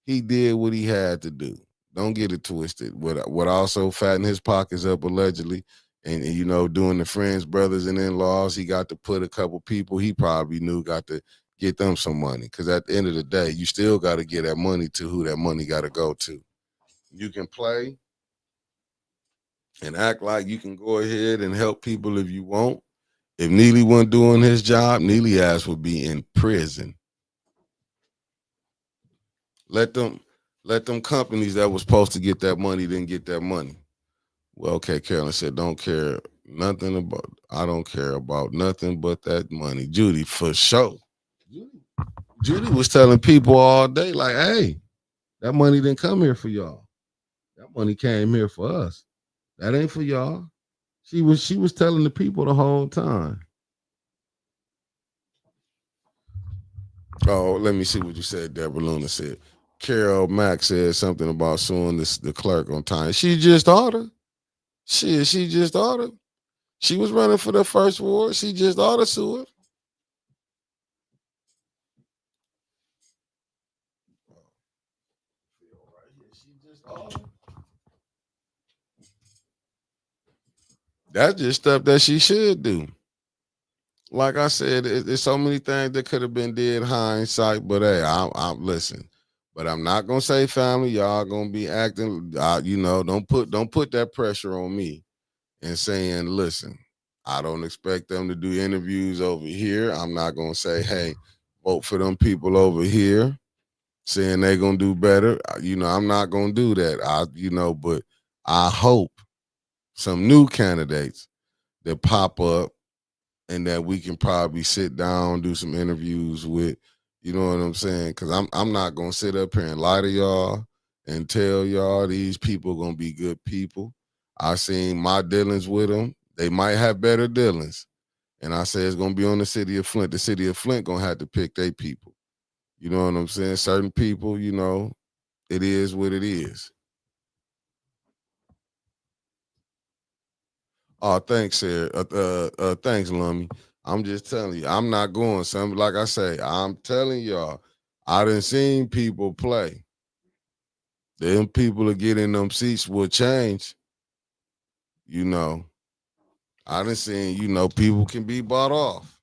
He did what he had to do. Don't get it twisted. What also fattened his pockets up allegedly, and doing the friends, brothers, and in-laws, he got to put a couple people he probably knew got to get them some money. Because at the end of the day, you still got to get that money to who that money got to go to. You can play and act like you can go ahead and help people if you want. If Neely wasn't doing his job, Neely ass would be in prison. Let them companies that was supposed to get that money didn't get that money. Well, okay, Carolyn said, I don't care about nothing but that money. Judy, for sure. Judy was telling people all day, like, hey, that money didn't come here for y'all. That money came here for us. That ain't for y'all. She was telling the people the whole time. Oh, let me see what you said, Deborah Luna said. Carol Mack said something about suing the clerk on time. She just ordered. She just ordered. She was running for the first ward. She just ordered sue it. That's just stuff that she should do. Like I said, there's so many things that could have been did hindsight, but hey, I'm listen. But I'm not gonna say family. Y'all gonna be acting. Don't put that pressure on me. and saying, listen, I don't expect them to do interviews over here. I'm not gonna say, hey, vote for them people over here, saying they're gonna do better. I'm not gonna do that. But I hope some new candidates that pop up and that we can probably sit down, do some interviews with. You know what I'm saying? Because I'm not gonna sit up here and lie to y'all and tell y'all these people gonna be good people. I seen my dealings with them. They might have better dealings, and I say it's gonna be on the city of Flint. The city of Flint gonna have to pick their people. You know what I'm saying? Certain people, it is what it is. Oh, thanks, Sarah. Thanks, Lummy. I'm just telling you, I'm not going. Something like I say, I'm telling y'all, I done seen people play. Them people to get in them seats will change. You know, I done seen, people can be bought off.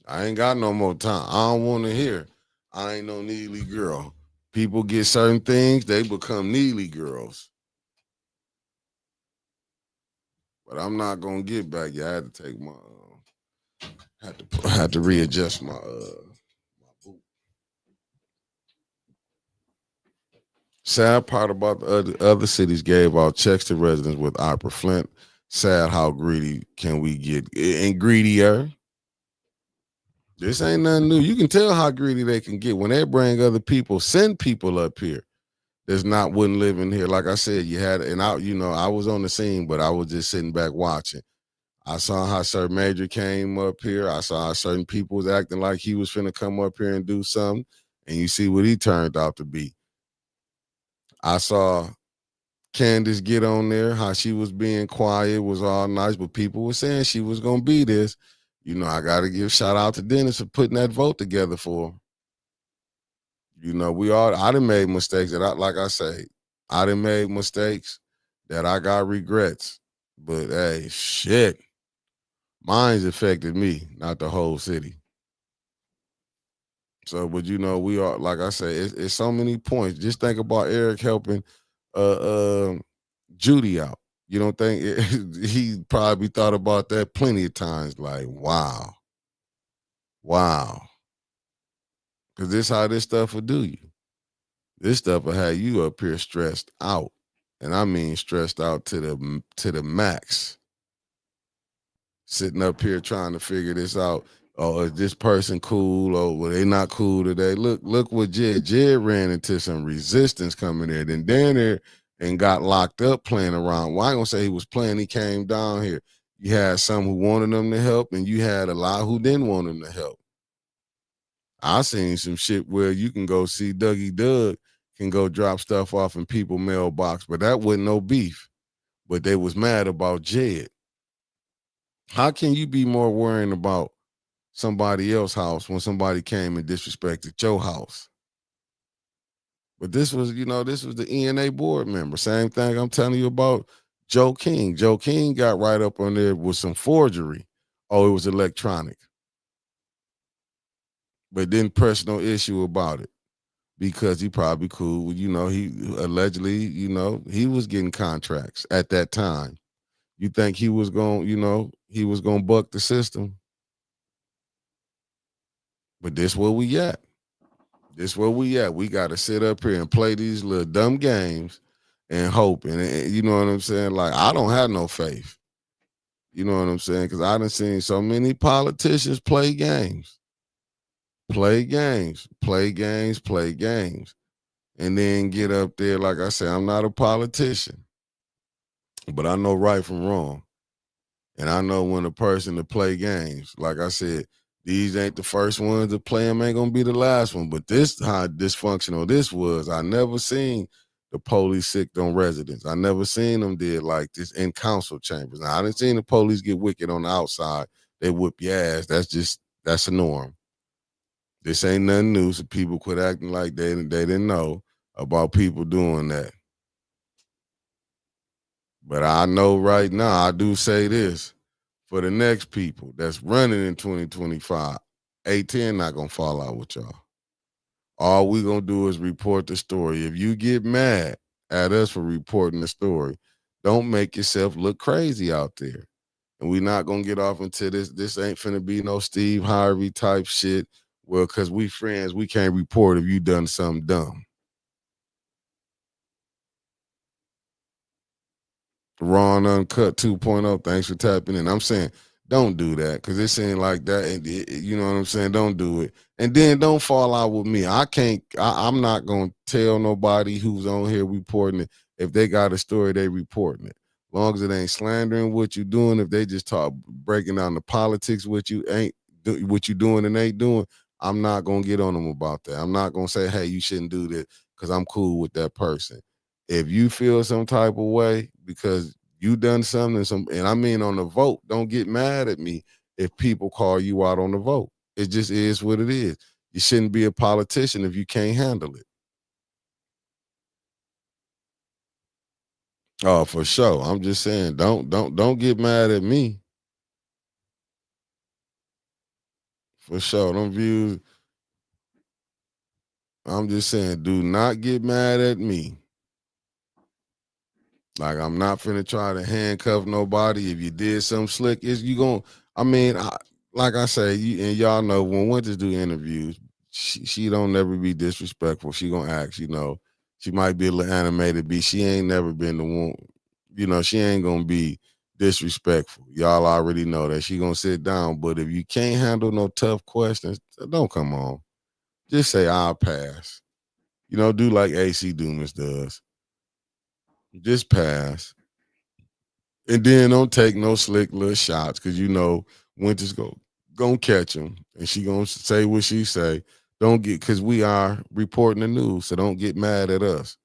I ain't got no more time. I don't want to hear. I ain't no needy girl. People get certain things, they become needy girls. But I'm not gonna get back. Yeah, I had to take my had to readjust my boot. Sad part about the other cities gave out checks to residents with Opera Flint. Sad how greedy can we get and greedier. This ain't nothing new. You can tell how greedy they can get when they bring other people, send people up here that's not wouldn't live in here. Like I said, you had and I was on the scene, but I was just sitting back watching. I saw how Sir Major came up here. I saw how certain people was acting like he was finna come up here and do something, and you see what he turned out to be. I saw Candace get on there, how she was being quiet, was all nice, but people were saying she was gonna be this. I gotta give shout out to Dennis for putting that vote together for her. I done made mistakes that I done made mistakes that I got regrets. But hey, shit. Mine's affected me, not the whole city. So, but we are, like I say, it's so many points. Just think about Eric helping Judy out. You don't think he probably thought about that plenty of times? Like, wow. Because this how this stuff will do you. This stuff will have you up here stressed out. And I mean stressed out to the max. Sitting up here trying to figure this out. Oh, is this person cool? Oh, well, they not cool today. Look what Jed ran into some resistance coming in. Then down there and got locked up playing around. Well, I ain't gonna say he was playing, he came down here. You had some who wanted him to help, and you had a lot who didn't want him to help. I seen some shit where you can go see Dougie Doug can go drop stuff off in people's mailbox, but that wasn't no beef. But they was mad about Jed. How can you be more worrying about somebody else's house when somebody came and disrespected your house? But this was the ENA board member. Same thing I'm telling you about Joe King. Joe King got right up on there with some forgery. Oh, it was electronic. But didn't press no issue about it because he probably cool. He allegedly, he was getting contracts at that time. You think he was going to buck the system? But this where we at. We got to sit up here and play these little dumb games and hope. And you know what I'm saying? Like, I don't have no faith. You know what I'm saying? Because I done seen so many politicians play games. Play games. And then get up there, like I said, I'm not a politician. But I know right from wrong. And I know when a person to play games. Like I said, these ain't the first ones to play them, ain't gonna be the last one. But this how dysfunctional this was. I never seen the police sick on residents. I never seen them did like this in council chambers. Now I didn't seen the police get wicked on the outside. They whip your ass. That's a norm. This ain't nothing new. So people quit acting like they didn't know about people doing that. But I know right now, I do say this. For the next people that's running in 2025, A10 not going to fall out with y'all. All we going to do is report the story. If you get mad at us for reporting the story. Don't make yourself look crazy out there. And we're not gonna get off into this. This ain't finna be no Steve Harvey type shit. Well, cause we friends, we can't report if you done something dumb. Ron Uncut 2.0, thanks for tapping in. I'm saying, don't do that because it seems like that. And you know what I'm saying? Don't do it. And then don't fall out with me. I'm not going to tell nobody who's on here reporting it. If they got a story, they reporting it. Long as it ain't slandering what you doing, if they just talk breaking down the politics, what you doing and ain't doing, I'm not going to get on them about that. I'm not going to say, hey, you shouldn't do this because I'm cool with that person. If you feel some type of way because you done something, and I mean on the vote, don't get mad at me if people call you out on the vote. It just is what it is. You shouldn't be a politician if you can't handle it. Oh, for sure. I'm just saying, don't get mad at me. For sure. Them views. I'm just saying, do not get mad at me. Like, I'm not finna try to handcuff nobody. If you did something slick, like I say, and y'all know when Winters do interviews, she don't never be disrespectful. She gonna ask, she might be a little animated, she ain't never been the one, she ain't gonna be disrespectful. Y'all already know that she gonna sit down. But if you can't handle no tough questions, don't come on. Just say I'll pass. Do like AC Dumas does. Just pass. And then don't take no slick little shots because Winter's gonna catch him and she gonna say what she say. Don't get because we are reporting the news, so don't get mad at us.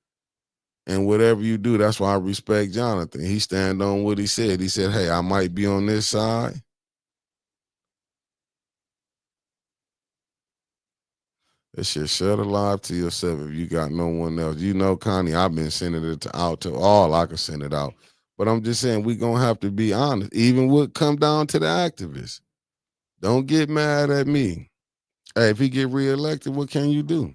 And whatever you do, that's why I respect Jonathan. He stand on what he said. He said, "Hey, I might be on this side." That shit, shut a live to yourself if you got no one else. Connie, I've been sending it out to all I can send it out. But I'm just saying we gonna have to be honest. Even what come down to the activists. Don't get mad at me. Hey, if he get reelected, what can you do?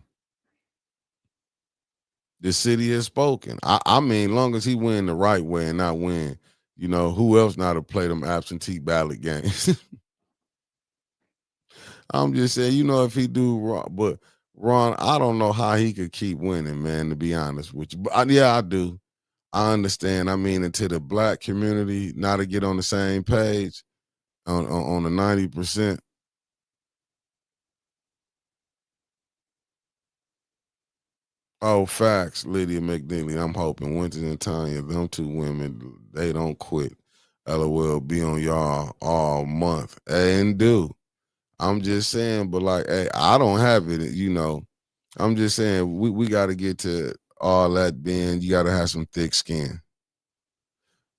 The city has spoken. I mean, long as he win the right way and not win, who else not to play them absentee ballot games? I'm just saying, if he do wrong, but Ron, I don't know how he could keep winning, man, to be honest with you. But yeah, I do. I understand. I mean, into the black community, not to get on the same page on the 90%. Oh, facts, Lydia McNeely. I'm hoping Winters and Tanya, them two women, they don't quit. LOL, be on y'all all month. And do. I'm just saying, but like, hey, I don't have it, I'm just saying we got to get to all that being, you got to have some thick skin.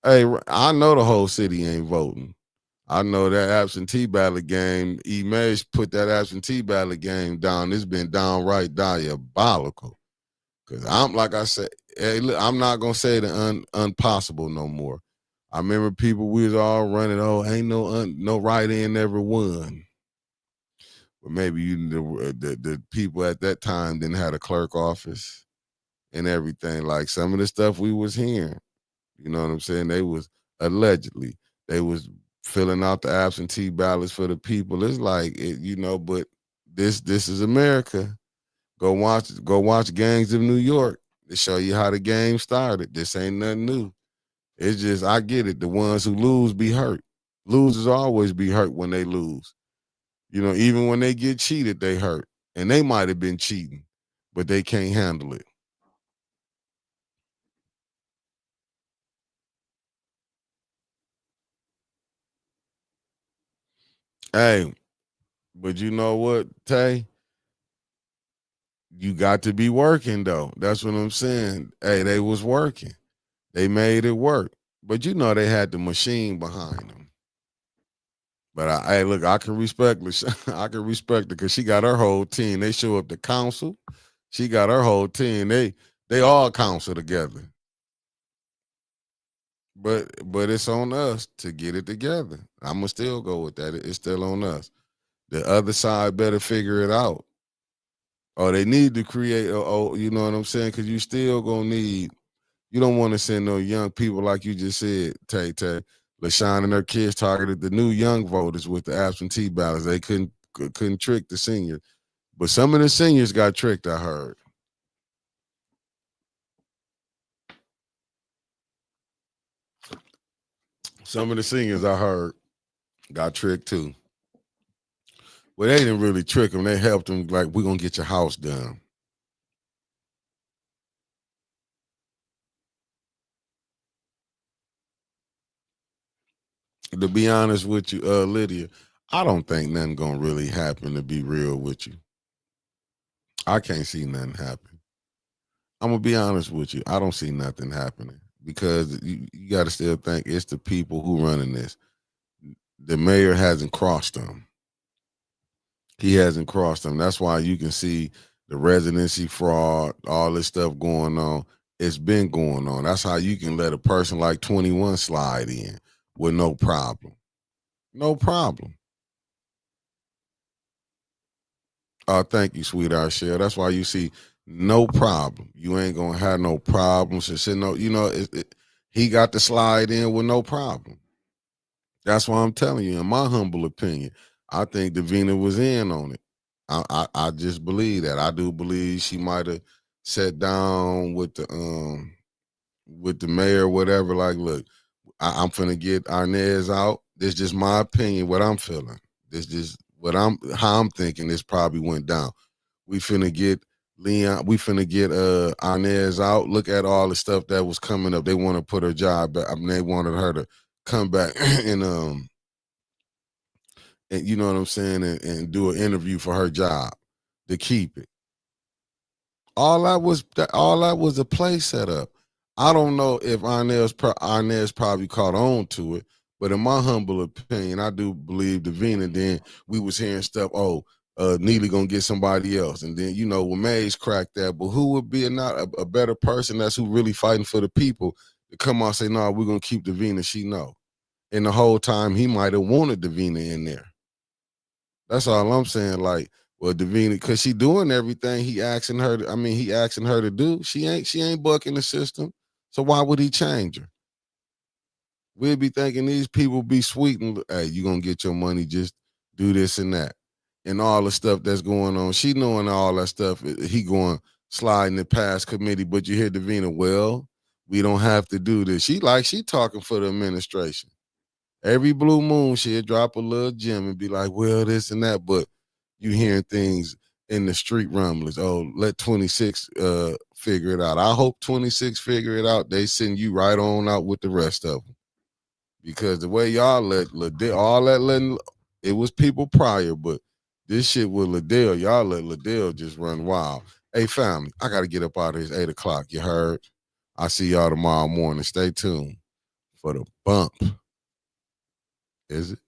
Hey, I know the whole city ain't voting. I know that absentee ballot game, E-Mays put that absentee ballot game down. It's been downright diabolical. Cause I'm like I said, hey, look, I'm not gonna say the unpossible no more. I remember people we was all running. Oh, ain't no write-in ever won. But maybe the people at that time didn't have a clerk office and everything. Like some of the stuff we was hearing, you know what I'm saying? They was allegedly they was filling out the absentee ballots for the people. It's like but this is America. Go watch Gangs of New York to show you how the game started. This ain't nothing new. It's just I get it. The ones who lose be hurt. Losers always be hurt when they lose. Even when they get cheated, they hurt. And they might have been cheating, but they can't handle it. Hey, but you know what, Tay? You got to be working though. That's what I'm saying. Hey, they was working. They made it work. But they had the machine behind them. But hey, look, I can respect I can respect her because she got her whole team. They show up to council. She got her whole team. They all council together. But it's on us to get it together. I'ma still go with that. It's still on us. The other side better figure it out. Or they need to create. You know what I'm saying? Because you still gonna need You don't want to send no young people like you just said, Tay Tay. LaShawn and her kids targeted the new young voters with the absentee ballots. They couldn't trick the seniors. But some of the seniors got tricked, I heard. Some of the seniors I heard got tricked too. Well, they didn't really trick them. They helped them like, we're going to get your house done. To be honest with you, Lydia, I don't think nothing going to really happen, to be real with you. I can't see nothing happen. I'm going to be honest with you. I don't see nothing happening because you got to still think it's the people who running this. The mayor hasn't crossed them. He hasn't crossed them. That's why you can see the residency fraud, all this stuff going on. It's been going on. That's how you can let a person like 21 slide in with no problem. No problem. Oh, thank you, sweetheart Shell. That's why you see no problem. You ain't gonna have no problems. He got to slide in with no problem. That's why I'm telling you, in my humble opinion, I think Davina was in on it. I just believe that. I do believe she might have sat down with the mayor or whatever. Like, look, I'm finna get Arnez out. This just my opinion, what I'm feeling. This just how I'm thinking this probably went down. We finna get Leon, we finna get Arnez out. Look at all the stuff that was coming up. They want to put her job back. I mean, they wanted her to come back and you know what I'm saying, and do an interview for her job to keep it. All that was a play setup. I don't know if Arnez probably caught on to it, but in my humble opinion, I do believe Davina. Then we was hearing stuff. Oh, Neely gonna get somebody else, and then when Mays cracked that. But who would be a better person that's who really fighting for the people to come out and say, "No, we're gonna keep Davina." She know, and the whole time he might have wanted Davina in there. That's all I'm saying. Like, well, Davina, because she doing everything he asking her. He asking her to do. She ain't bucking the system. So why would he change her? We'd be thinking these people be sweet and hey, you gonna get your money, just do this and that. And all the stuff that's going on. She knowing all that stuff. He going sliding it past committee, but you hear Davina, well, we don't have to do this. She talking for the administration. Every blue moon, she'll drop a little gem and be like, well, this and that. But you hearing things in the street rumblings. Oh, let 26 figure it out. I hope 26 figure it out. They send you right on out with the rest of them. Because the way y'all let all that letting, it was people prior, but this shit with Liddell, y'all let Liddell just run wild. Hey, family, I got to get up out of here. It's 8 o'clock. You heard? I see y'all tomorrow morning. Stay tuned for the bump. Is it?